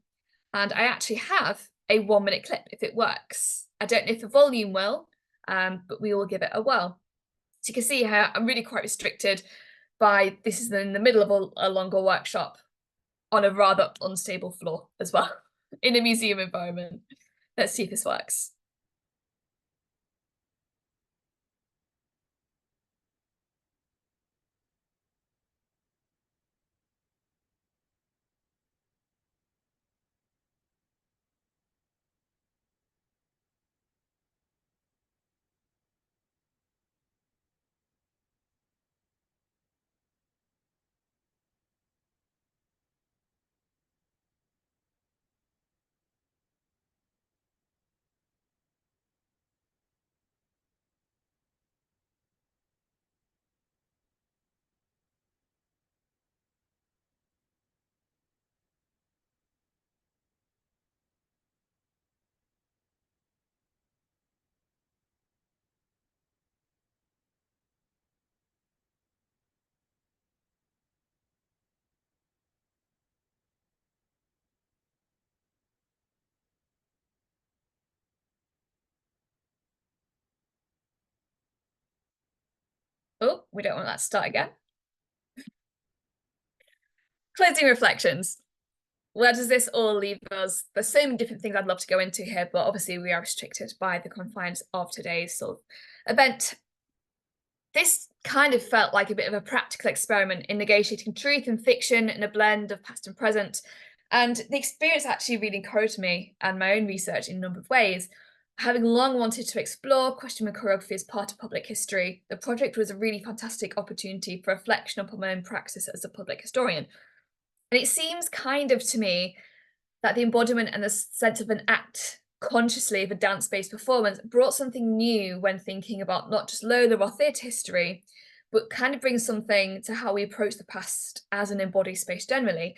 And I actually have a 1-minute clip if it works. I don't know if the volume will, but we will give it a whirl. So you can see how I'm really quite restricted by this is in the middle of a longer workshop on a rather unstable floor as well in a museum environment. Let's see if this works. Oh, we don't want that to start again. Closing reflections. Where does this all leave us? There's so many different things I'd love to go into here, but obviously we are restricted by the confines of today's sort of event. This kind of felt like a bit of a practical experiment in negotiating truth and fiction in a blend of past and present. And the experience actually really encouraged me and my own research in a number of ways. Having long wanted to explore costume and choreography as part of public history, the project was a really fantastic opportunity for reflection upon my own practice as a public historian. And it seems kind of to me that the embodiment and the sense of an act consciously of a dance-based performance brought something new when thinking about not just Lola or theatre history, but kind of brings something to how we approach the past as an embodied space generally.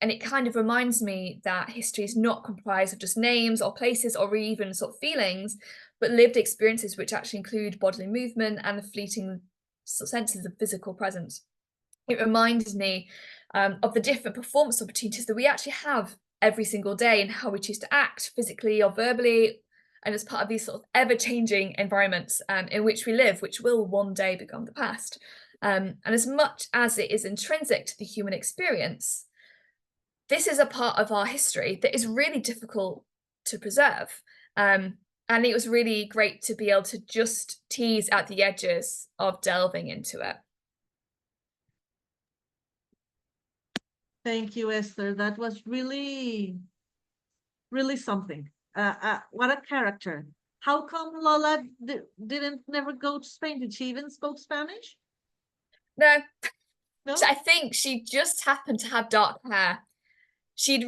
And it kind of reminds me that history is not comprised of just names or places or even sort of feelings, but lived experiences which actually include bodily movement and the fleeting senses of physical presence. It reminds me of the different performance opportunities that we actually have every single day and how we choose to act physically or verbally, and as part of these sort of ever-changing environments in which we live, which will one day become the past. And as much as it is intrinsic to the human experience, this is a part of our history that is really difficult to preserve. And it was really great to be able to just tease at the edges of delving into it. Thank you, Esther. That was really, really something. What a character. How come Lola didn't never go to Spain? Did she even spoke Spanish? No, No? I think she just happened to have dark hair. she'd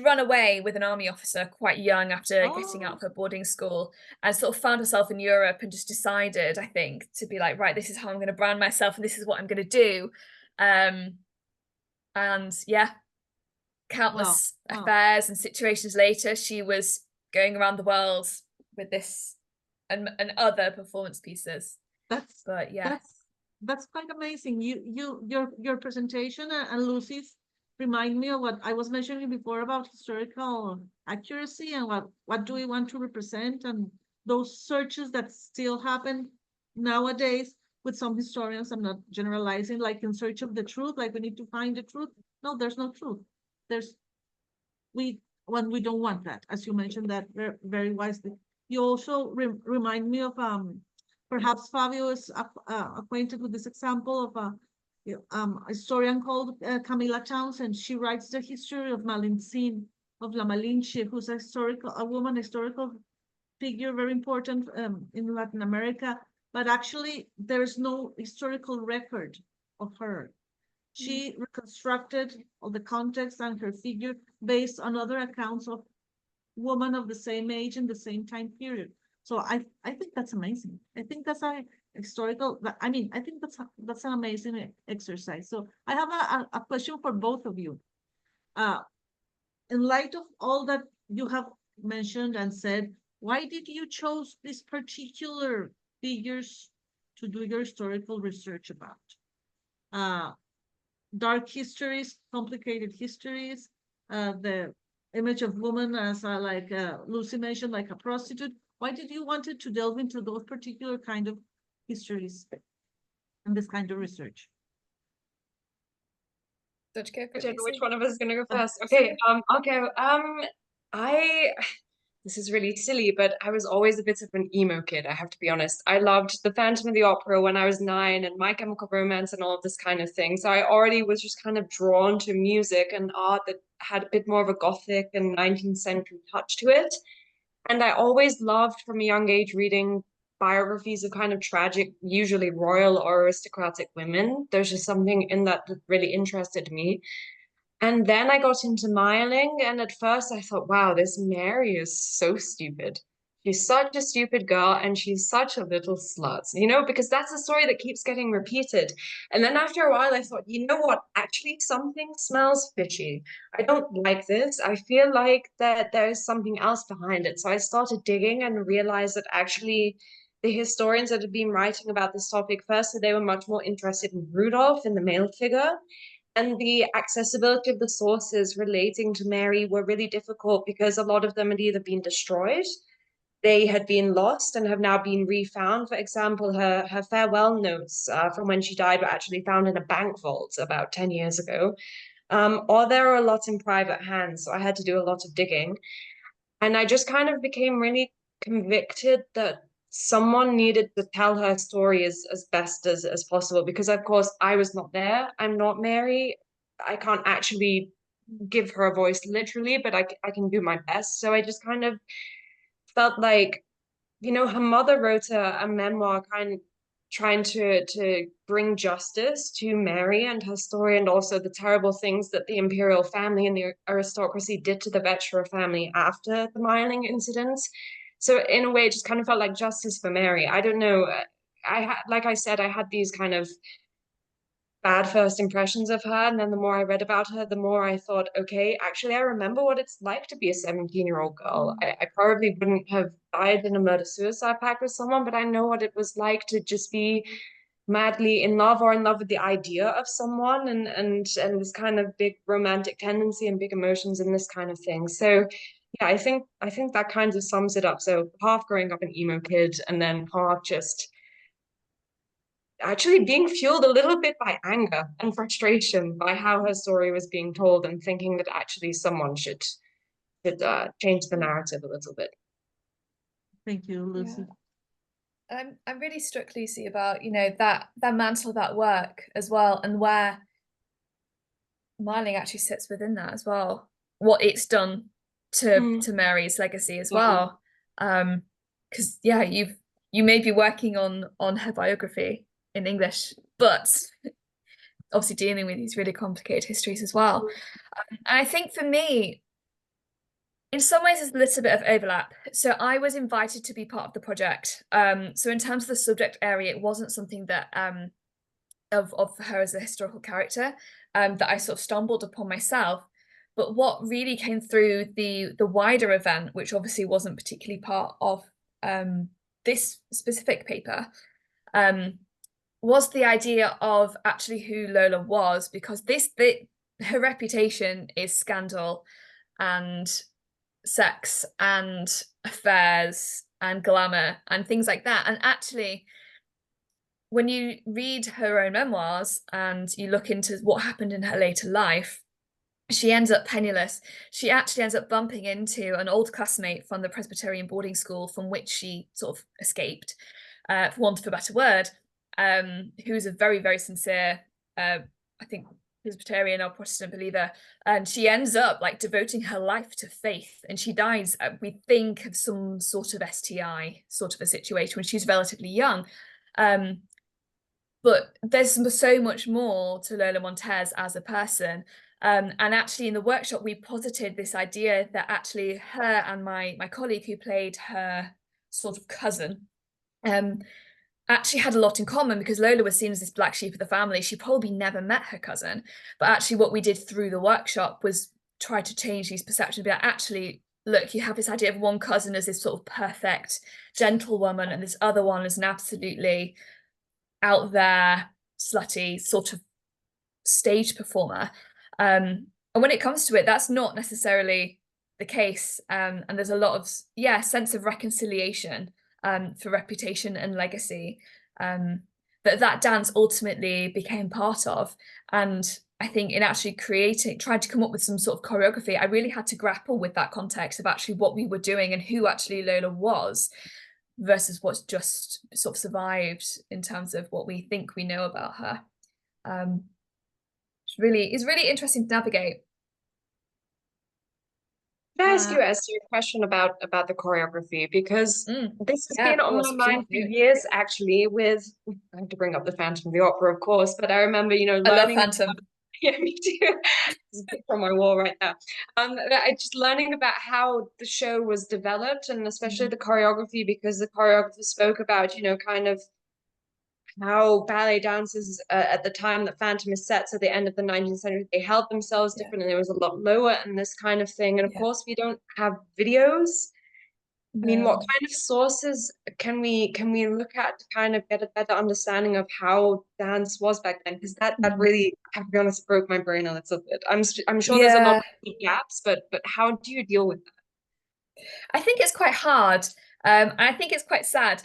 run away with an army officer quite young after getting out Oh. of her boarding school, and sort of found herself in Europe and just decided, I think, to be like, right, this is how I'm going to brand myself and this is what I'm going to do. And yeah, countless Wow. affairs and situations later, she was going around the world with this and other performance pieces. But yeah, that's quite amazing. Your presentation and Lucy's remind me of what I was mentioning before about historical accuracy and what do we want to represent, and those searches that still happen nowadays with some historians. I'm not generalizing, like in search of the truth, like we need to find the truth. No, there's no truth. There's we don't want that, as you mentioned that very wisely. You also remind me of perhaps Fabio is acquainted with this example of a historian called Camilla Townsend. She writes the history of Malincin, of La Malinche, who's a woman historical figure, very important in Latin America, but actually there's no historical record of her. She reconstructed all the context and her figure based on other accounts of women of the same age in the same time period. So I think that's amazing. I think that's a historical, I mean, I think that's an amazing exercise. So I have a question for both of you. In light of all that you have mentioned and said, why did you choose these particular figures to do your historical research about? Dark histories, complicated histories, the image of woman as like Lucy mentioned, like a prostitute. Why did you wanted to delve into those particular kind of histories and this kind of research? don't you go for I it, don't know which Lucy? one of us is gonna go Uh, first. Okay, Lucy? I'll go. This is really silly, but I was always a bit of an emo kid, I have to be honest. I loved the Phantom of the Opera when I was 9 and My Chemical Romance and all of this kind of thing. So I already was just kind of drawn to music and art that had a bit more of a gothic and 19th century touch to it. And I always loved from a young age reading biographies of kind of tragic, usually royal or aristocratic women. There's just something in that that really interested me. And then I got into miling, and at first I thought, wow, this Mary is so stupid. She's such a stupid girl, and she's such a little slut, because that's a story that keeps getting repeated. And then after a while, I thought, you know what? Actually, something smells fishy. I don't like this. I feel like that there's something else behind it. So I started digging and realized that actually the historians that had been writing about this topic first, so they were much more interested in Rudolph and the male figure, and the accessibility of the sources relating to Mary were really difficult because a lot of them had either been destroyed, they had been lost and have now been refound. For example, her farewell notes from when she died were actually found in a bank vault about 10 years ago. Or there are a lot in private hands, so I had to do a lot of digging. And I just kind of became really convicted that someone needed to tell her story as best as possible, because of course I was not there. I'm not Mary. I can't actually give her a voice literally, but I can do my best. So I just kind of felt like, her mother wrote a memoir kind of trying to bring justice to Mary and her story, and also the terrible things that the imperial family and the aristocracy did to the Vetera family after the mining incidents. So in a way, it just kind of felt like justice for Mary. I don't know. Like I said, I had these kind of bad first impressions of her. And then the more I read about her, the more I thought, okay, actually, I remember what it's like to be a 17-year-old girl. I probably wouldn't have died in a murder-suicide pact with someone, but I know what it was like to just be madly in love or in love with the idea of someone, and this kind of big romantic tendency and big emotions and this kind of thing. So yeah, I think that kind of sums it up. So half growing up an emo kid, and then half just actually being fueled a little bit by anger and frustration by how her story was being told, and thinking that actually someone should change the narrative a little bit. Thank you, Lucy. Yeah. I'm really struck, Lucy, about that mantle of that work as well, and where miling actually sits within that as well. What it's done to Mary's legacy as well. Because you may be working on her biography in English, but obviously dealing with these really complicated histories as well. And I think for me, in some ways, there's a little bit of overlap. So I was invited to be part of the project. So in terms of the subject area, it wasn't something that of her as a historical character that I sort of stumbled upon myself. But what really came through the wider event, which obviously wasn't particularly part of this specific paper, was the idea of actually who Lola was, because her reputation is scandal and sex and affairs and glamour and things like that. And actually, when you read her own memoirs and you look into what happened in her later life, she ends up penniless. She actually ends up bumping into an old classmate from the Presbyterian boarding school from which she sort of escaped, for want of a better word, who's a very, very sincere, I think, Presbyterian or Protestant believer, and she ends up like devoting her life to faith, and she dies, we think, of some sort of STI sort of a situation when she's relatively young. But there's so much more to Lola Montez as a person. And actually in the workshop, we posited this idea that actually her and my colleague who played her sort of cousin actually had a lot in common, because Lola was seen as this black sheep of the family. She probably never met her cousin. But actually what we did through the workshop was try to change these perceptions. Be like, actually, look, you have this idea of one cousin as this sort of perfect gentlewoman, and this other one as an absolutely out there, slutty sort of stage performer. And when it comes to it, that's not necessarily the case. And there's a lot of, sense of reconciliation for reputation and legacy that dance ultimately became part of. And I think in actually trying to come up with some sort of choreography, I really had to grapple with that context of actually what we were doing and who actually Lola was, versus what's just sort of survived in terms of what we think we know about her. It's really interesting to navigate. Can I ask you a question about the choreography? Because this has been on my mind for years, actually, with, I have to bring up the Phantom of the Opera, of course, but I remember, learning. I love Phantom. Yeah, me too. It's a bit from my wall right now. I just learning about how the show was developed, and especially the choreography, because the choreographer spoke about, kind of how ballet dancers at the time that Phantom is set, so the end of the 19th century, they held themselves differently. There was a lot lower and this kind of thing. And of course, we don't have videos. I mean, what kind of sources can we look at to kind of get a better understanding of how dance was back then? Because that really, I have to be honest, broke my brain a little bit. I'm sure there's a lot of gaps, but how do you deal with that? I think it's quite hard. I think it's quite sad.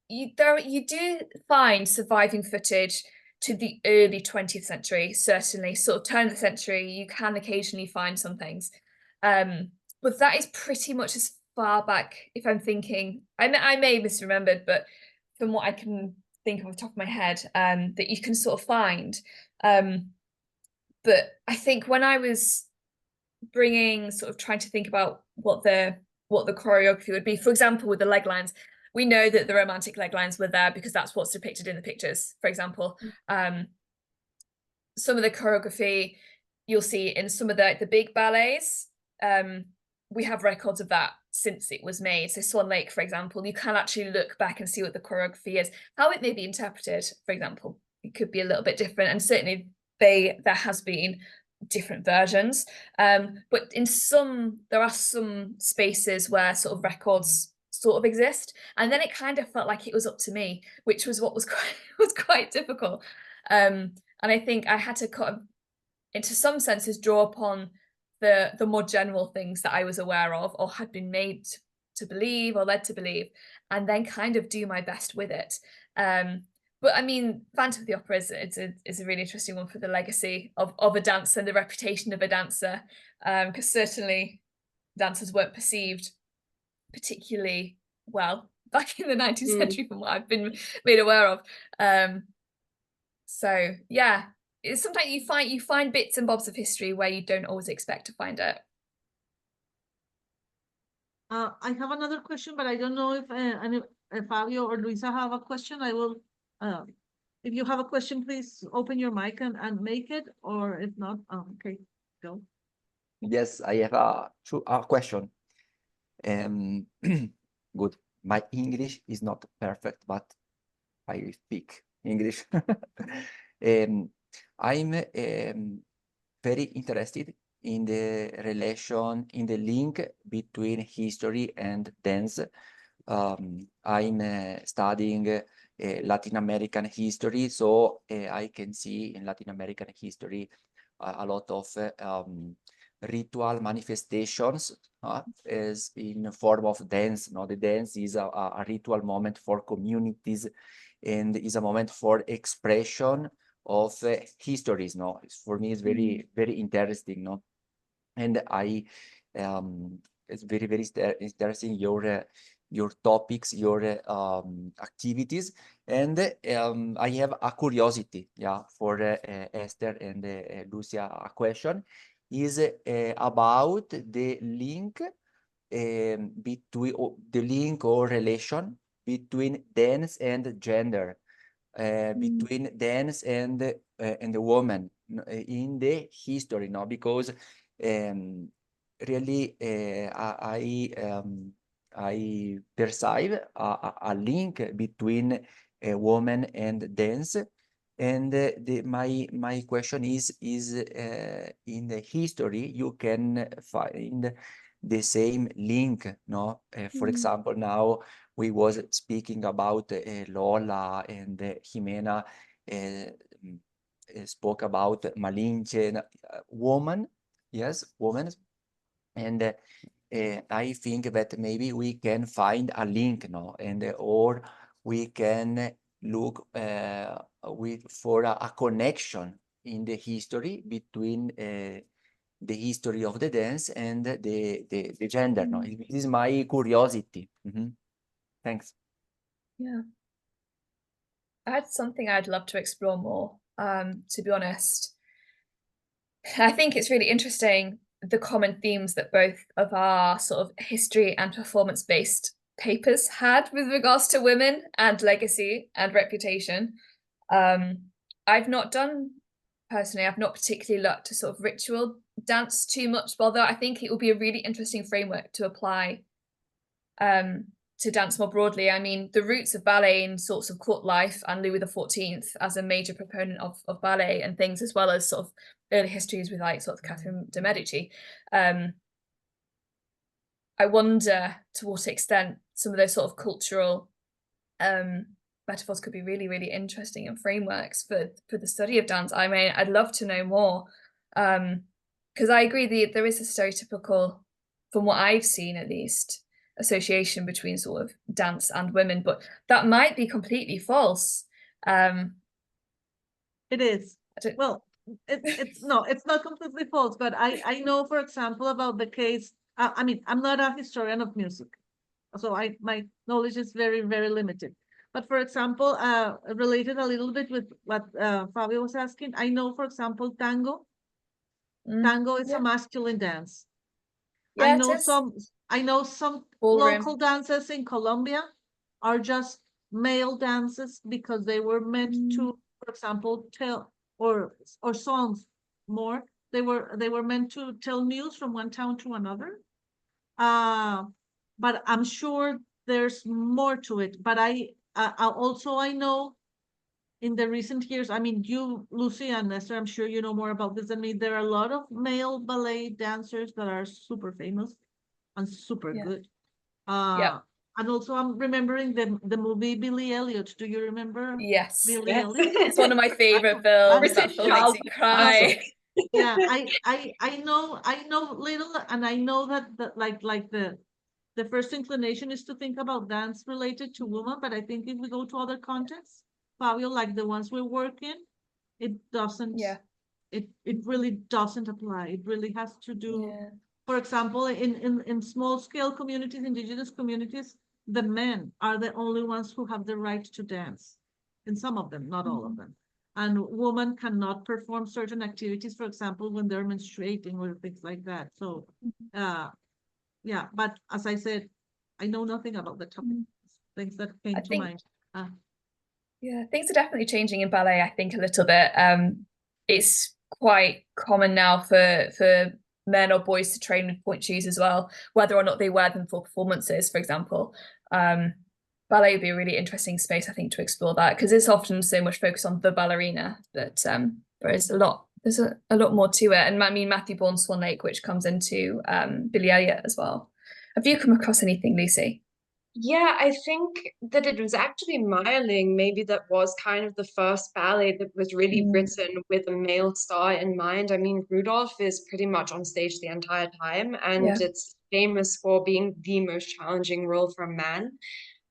You do find surviving footage to the early 20th century, certainly, sort of turn of the century, you can occasionally find some things. But that is pretty much as far back, if I'm thinking, I may have misremembered, but from what I can think of off the top of my head, that you can sort of find. But I think when I was trying to think about what the choreography would be, for example, with the leg lines, we know that the romantic leg lines were there because that's what's depicted in the pictures, for example. Some of the choreography you'll see in some of the big ballets, we have records of that since it was made. So Swan Lake, for example, you can actually look back and see what the choreography is, how it may be interpreted, for example. It could be a little bit different, and certainly there has been different versions. But there are some spaces where sort of records sort of exist, and then it kind of felt like it was up to me, which was what was quite difficult. And I think I had to kind of, into some senses, draw upon the more general things that I was aware of or had been made to believe or led to believe, and then kind of do my best with it. But I mean, Phantom of the Opera is a really interesting one for the legacy of a dancer and the reputation of a dancer, because certainly dancers weren't perceived particularly well back in the 19th century from what I've been made aware of. So yeah, it's sometimes you find bits and bobs of history where you don't always expect to find it. I have another question, but I don't know if Fabio or Luisa have a question. I will If you have a question, please open your mic and make it, or if not, okay, go. Yes, I have a question. Good. My English is not perfect, but I speak English. I'm very interested in the relation, in the link between history and dance. I'm studying Latin American history, so I can see in Latin American history a lot of ritual manifestations as in form of dance. No, the dance is a ritual moment for communities and is a moment for expression of histories. No, for me, it's very very interesting. No, and I it's very very interesting your topics, your activities, and I have a curiosity, yeah, for Esther and Lucia. A question is about the link between the link or relation between dance and gender, between dance and the woman in the history, no? Because really I perceive a link between a woman and dance, and my question is in the history you can find the same link, no? For example, now we was speaking about Lola, and Jimena spoke about Malinche, woman, yes, woman. And I think that maybe we can find a link, no? And or we can look for a connection in the history between the history of the dance and the gender, no? This is my curiosity. Thanks. Yeah. That's something I'd love to explore more, to be honest. I think it's really interesting the common themes that both of our sort of history and performance-based papers had with regards to women and legacy and reputation. I've not particularly looked to sort of ritual dance too much, although I think it will be a really interesting framework to apply to dance more broadly. I mean, the roots of ballet in sorts of court life and Louis XIV as a major proponent of ballet and things, as well as sort of early histories with like sort of Catherine de Medici. I wonder to what extent some of those sort of cultural metaphors could be really, really interesting and frameworks for the study of dance. I mean, I'd love to know more, because I agree there is a stereotypical, from what I've seen at least, association between sort of dance and women, but that might be completely false. It is. Well, it's no, it's not completely false, but I know, for example, about the case. I mean, I'm not a historian of music, so my knowledge is very, very limited. But for example, related a little bit with what Fabio was asking, I know, for example, tango. Tango is a masculine dance. Yeah, I know some Ballroom. local dances in Colombia are just male dances because they were meant to, for example, tell or songs more. They were meant to tell news from one town to another. But I'm sure there's more to it. But I know in the recent years, I mean, you, Lucy and Esther, I'm sure you know more about this than me. There are a lot of male ballet dancers that are super famous and super good. And also I'm remembering the movie Billy Elliot. Do you remember? Yes. Billy Elliot? It's one of my favorite films. That film makes me cry. Yeah, I know little, and I know that like the first inclination is to think about dance related to women, but I think if we go to other contexts, Fabio, like the ones we work in, it doesn't. Yeah. It really doesn't apply. It really has to do. For example, in small scale communities, indigenous communities, the men are the only ones who have the right to dance. In some of them, not all of them. And women cannot perform certain activities, for example, when they're menstruating or things like that. So, yeah, but as I said, I know nothing about the topic. Things that came to mind. Yeah, things are definitely changing in ballet, I think, a little bit. It's quite common now for men or boys to train with point shoes as well, whether or not they wear them for performances, for example. Ballet would be a really interesting space, I think, to explore that, because it's often so much focus on the ballerina that there's a lot more to it. And I mean, Matthew Bourne's Swan Lake, which comes into Billy Elliot as well. Have you come across anything, Lucy? Yeah, I think that it was actually Meiling, maybe that was kind of the first ballet that was really written with a male star in mind. I mean, Rudolph is pretty much on stage the entire time, and Yeah. it's famous for being the most challenging role for a man.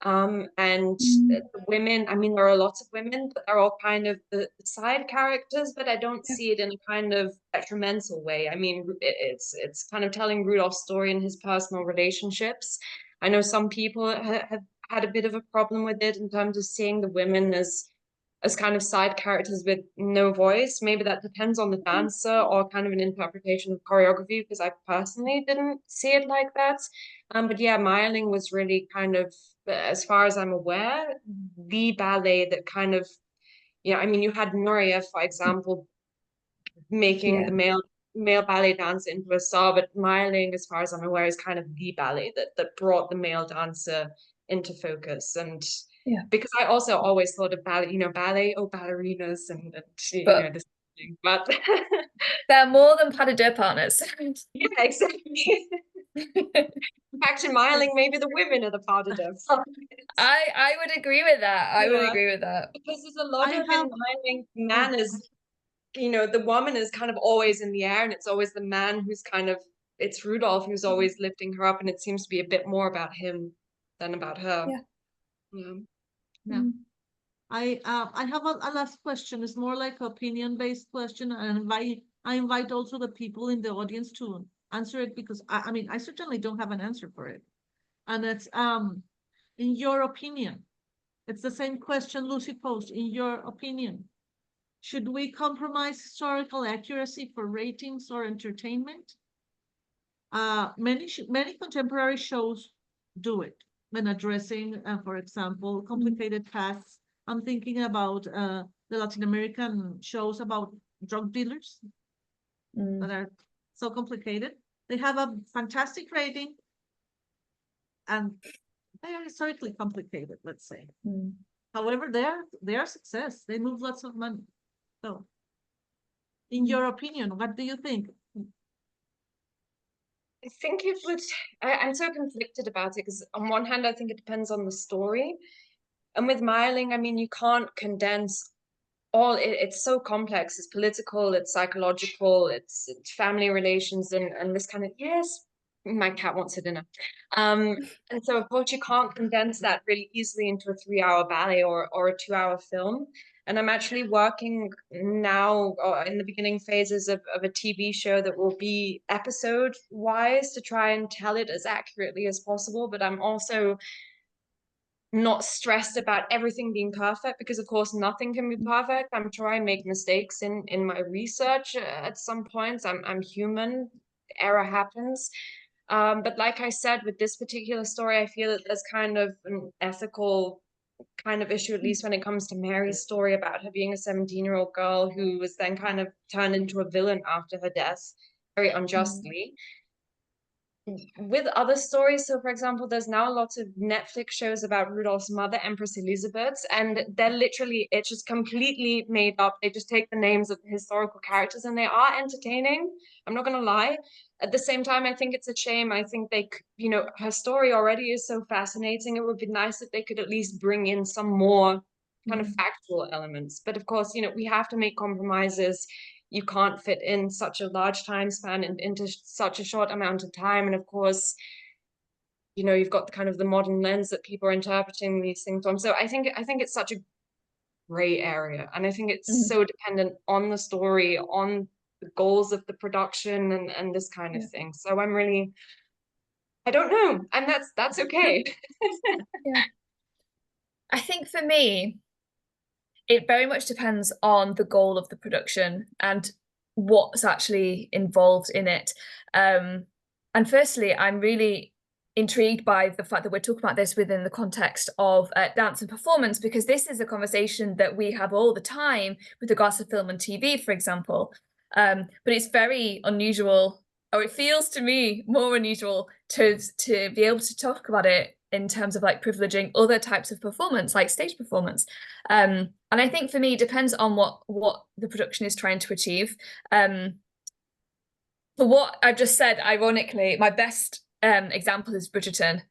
And the women, I mean, there are lots of women, but they're all kind of the side characters, but I don't Yeah. see it in a kind of detrimental way. I mean, it's kind of telling Rudolph's story and his personal relationships. I know some people have had a bit of a problem with it in terms of seeing the women as kind of side characters with no voice. Maybe that depends on the dancer or kind of an interpretation of choreography, because I personally didn't see it like that. But yeah, Meiling was really kind of, as far as I'm aware, the ballet that kind of, yeah, I mean, you had Nureyev, for example, making the male ballet dancer into a star, but Meiling, as far as I'm aware, is kind of the ballet that brought the male dancer into focus. And because I also always thought of ballet, ballet, ballerinas and this thing, but they're more than pas de deux partners. Yeah, exactly. In fact, in Meiling, maybe the women are the pas de deux. I would agree with that. I would agree with that. Because there's a lot of in Meiling, man is, the woman is kind of always in the air, and it's always the man who's kind of, it's Rudolph who's always lifting her up, and it seems to be a bit more about him than about her. Yeah. I have a last question. It's more like opinion-based question, and I invite also the people in the audience to answer it, because I mean, I certainly don't have an answer for it. And it's in your opinion, it's the same question Lucy posed. In your opinion, should we compromise historical accuracy for ratings or entertainment? Many contemporary shows do it when addressing, for example, complicated pasts. I'm thinking about the Latin American shows about drug dealers that are so complicated. They have a fantastic rating, and they are historically complicated, let's say. However, they are success. They move lots of money. So, in your opinion, what do you think? I think it would, I'm so conflicted about it, because on one hand, I think it depends on the story. And with Meiling, I mean, you can't condense it's so complex. It's political, it's psychological, it's family relations, and this kind of, yes, my cat wants a dinner. And so of course you can't condense that really easily into a 3-hour ballet or a 2-hour film. And I'm actually working now in the beginning phases of a TV show that will be episode wise to try and tell it as accurately as possible. But I'm also not stressed about everything being perfect, because of course nothing can be perfect. I'm sure I make mistakes in my research at some points. I'm human, error happens. But like I said, with this particular story, I feel that there's kind of an ethical kind of issue, at least when it comes to Mary's story about her being a 17-year-old girl who was then kind of turned into a villain after her death, very unjustly. With other stories, so for example, there's now lots of Netflix shows about Rudolph's mother, Empress Elizabeth, and they're literally, it's just completely made up. They just take the names of the historical characters, and they are entertaining. I'm not gonna lie. At the same time, I think it's a shame. I think they, her story already is so fascinating. It would be nice if they could at least bring in some more kind of factual elements. But of course, we have to make compromises. You can't fit in such a large time span into such a short amount of time. And of course, you've got the kind of the modern lens that people are interpreting these things from. So I think it's such a gray area. And I think it's so dependent on the story, on the goals of the production and this kind of thing. So I don't know. And that's okay. I think for me, it very much depends on the goal of the production and what's actually involved in it. And firstly, I'm really intrigued by the fact that we're talking about this within the context of dance and performance, because this is a conversation that we have all the time with regards to film and TV, for example. But it's very unusual, or it feels to me more unusual to be able to talk about it in terms of like privileging other types of performance, like stage performance. And I think for me, it depends on what the production is trying to achieve. For what I've just said, ironically, my best example is Bridgerton,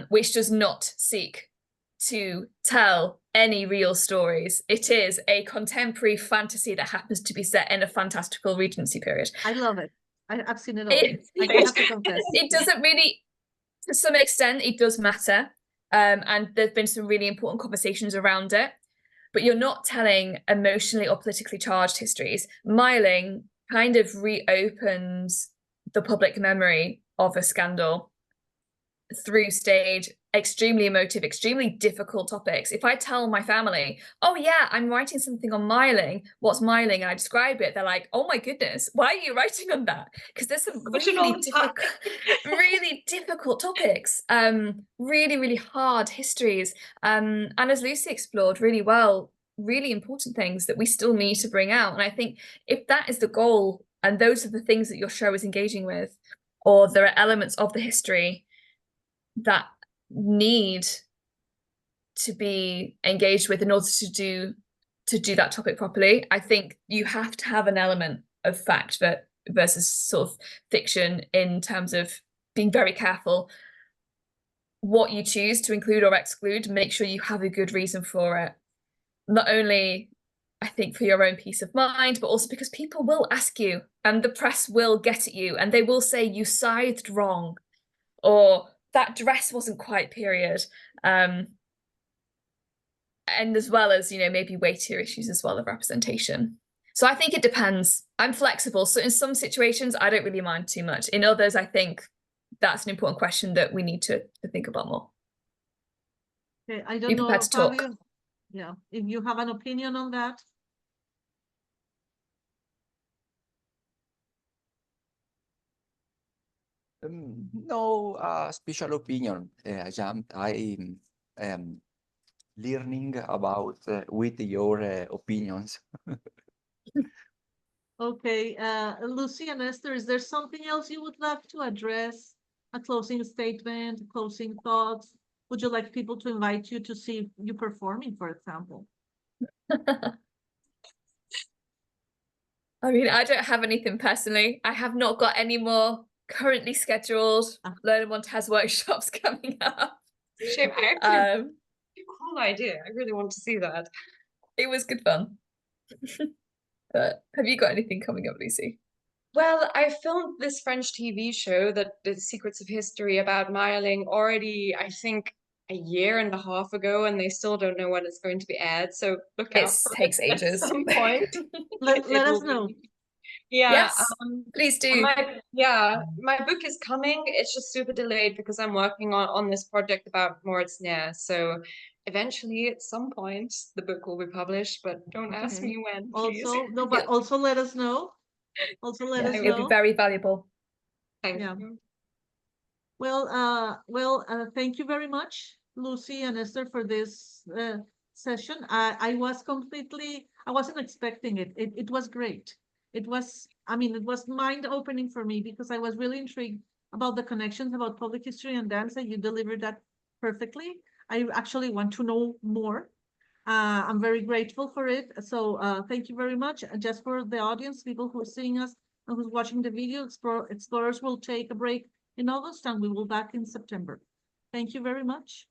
which does not seek to tell any real stories. It is a contemporary fantasy that happens to be set in a fantastical Regency period. I love it. I've seen it all. I have to confess. It doesn't really, to some extent, it does matter. And there's been some really important conversations around it. But you're not telling emotionally or politically charged histories. Miling kind of reopens the public memory of a scandal through stage, extremely emotive, extremely difficult topics. If I tell my family, oh yeah, I'm writing something on Miling, what's Miling? And I describe it, they're like, oh my goodness, why are you writing on that? Because there's some really difficult topics, really, really hard histories. And as Lucy explored really well, really important things that we still need to bring out. And I think if that is the goal, and those are the things that your show is engaging with, or there are elements of the history that need to be engaged with in order to do that topic properly, I think you have to have an element of fact versus sort of fiction, in terms of being very careful what you choose to include or exclude. Make sure you have a good reason for it. Not only, I think, for your own peace of mind, but also because people will ask you, and the press will get at you, and they will say you scythed wrong, or that dress wasn't quite period. And as well as, maybe weightier issues as well of representation. So I think it depends. I'm flexible. So in some situations, I don't really mind too much. In others, I think that's an important question that we need to think about more. Okay, I don't Be know, prepared to talk. Fabio, yeah, if you have an opinion on that. No special opinion. I am learning about with your opinions. Okay, Lucy and Esther, is there something else you would love to address? A closing statement, closing thoughts? Would you like people to invite you to see you performing, for example? I mean, I don't have anything personally. I have not got any more currently scheduled Learn Montez workshops coming up. Shame, actually, cool idea. I really want to see that. It was good fun. But have you got anything coming up, Lucy? Well, I filmed this French TV show, The Secrets of History, about Miling already, I think, a year and a half ago, and they still don't know when it's going to be aired. So look out for takes it ages. at some point. Let us will know. be. Yeah, Yes, please do. my book is coming. It's just super delayed because I'm working on this project about Moritz Neer. So eventually, at some point, the book will be published, but don't ask Okay. me when, please. Also, no, but also let us know. Also let us It'll know. be very valuable. Thank Yeah. you. Well, thank you very much, Lucy and Esther, for this session. I wasn't expecting it. It was great. It was mind-opening for me because I was really intrigued about the connections about public history and dance, and you delivered that perfectly. I actually want to know more. I'm very grateful for it. So thank you very much. Just for the audience, people who are seeing us and who's watching the video, Explorers will take a break in August and we will back in September. Thank you very much.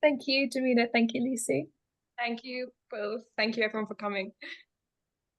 Thank you, Jamina. Thank you, Lucy. Thank you both. Thank you everyone for coming.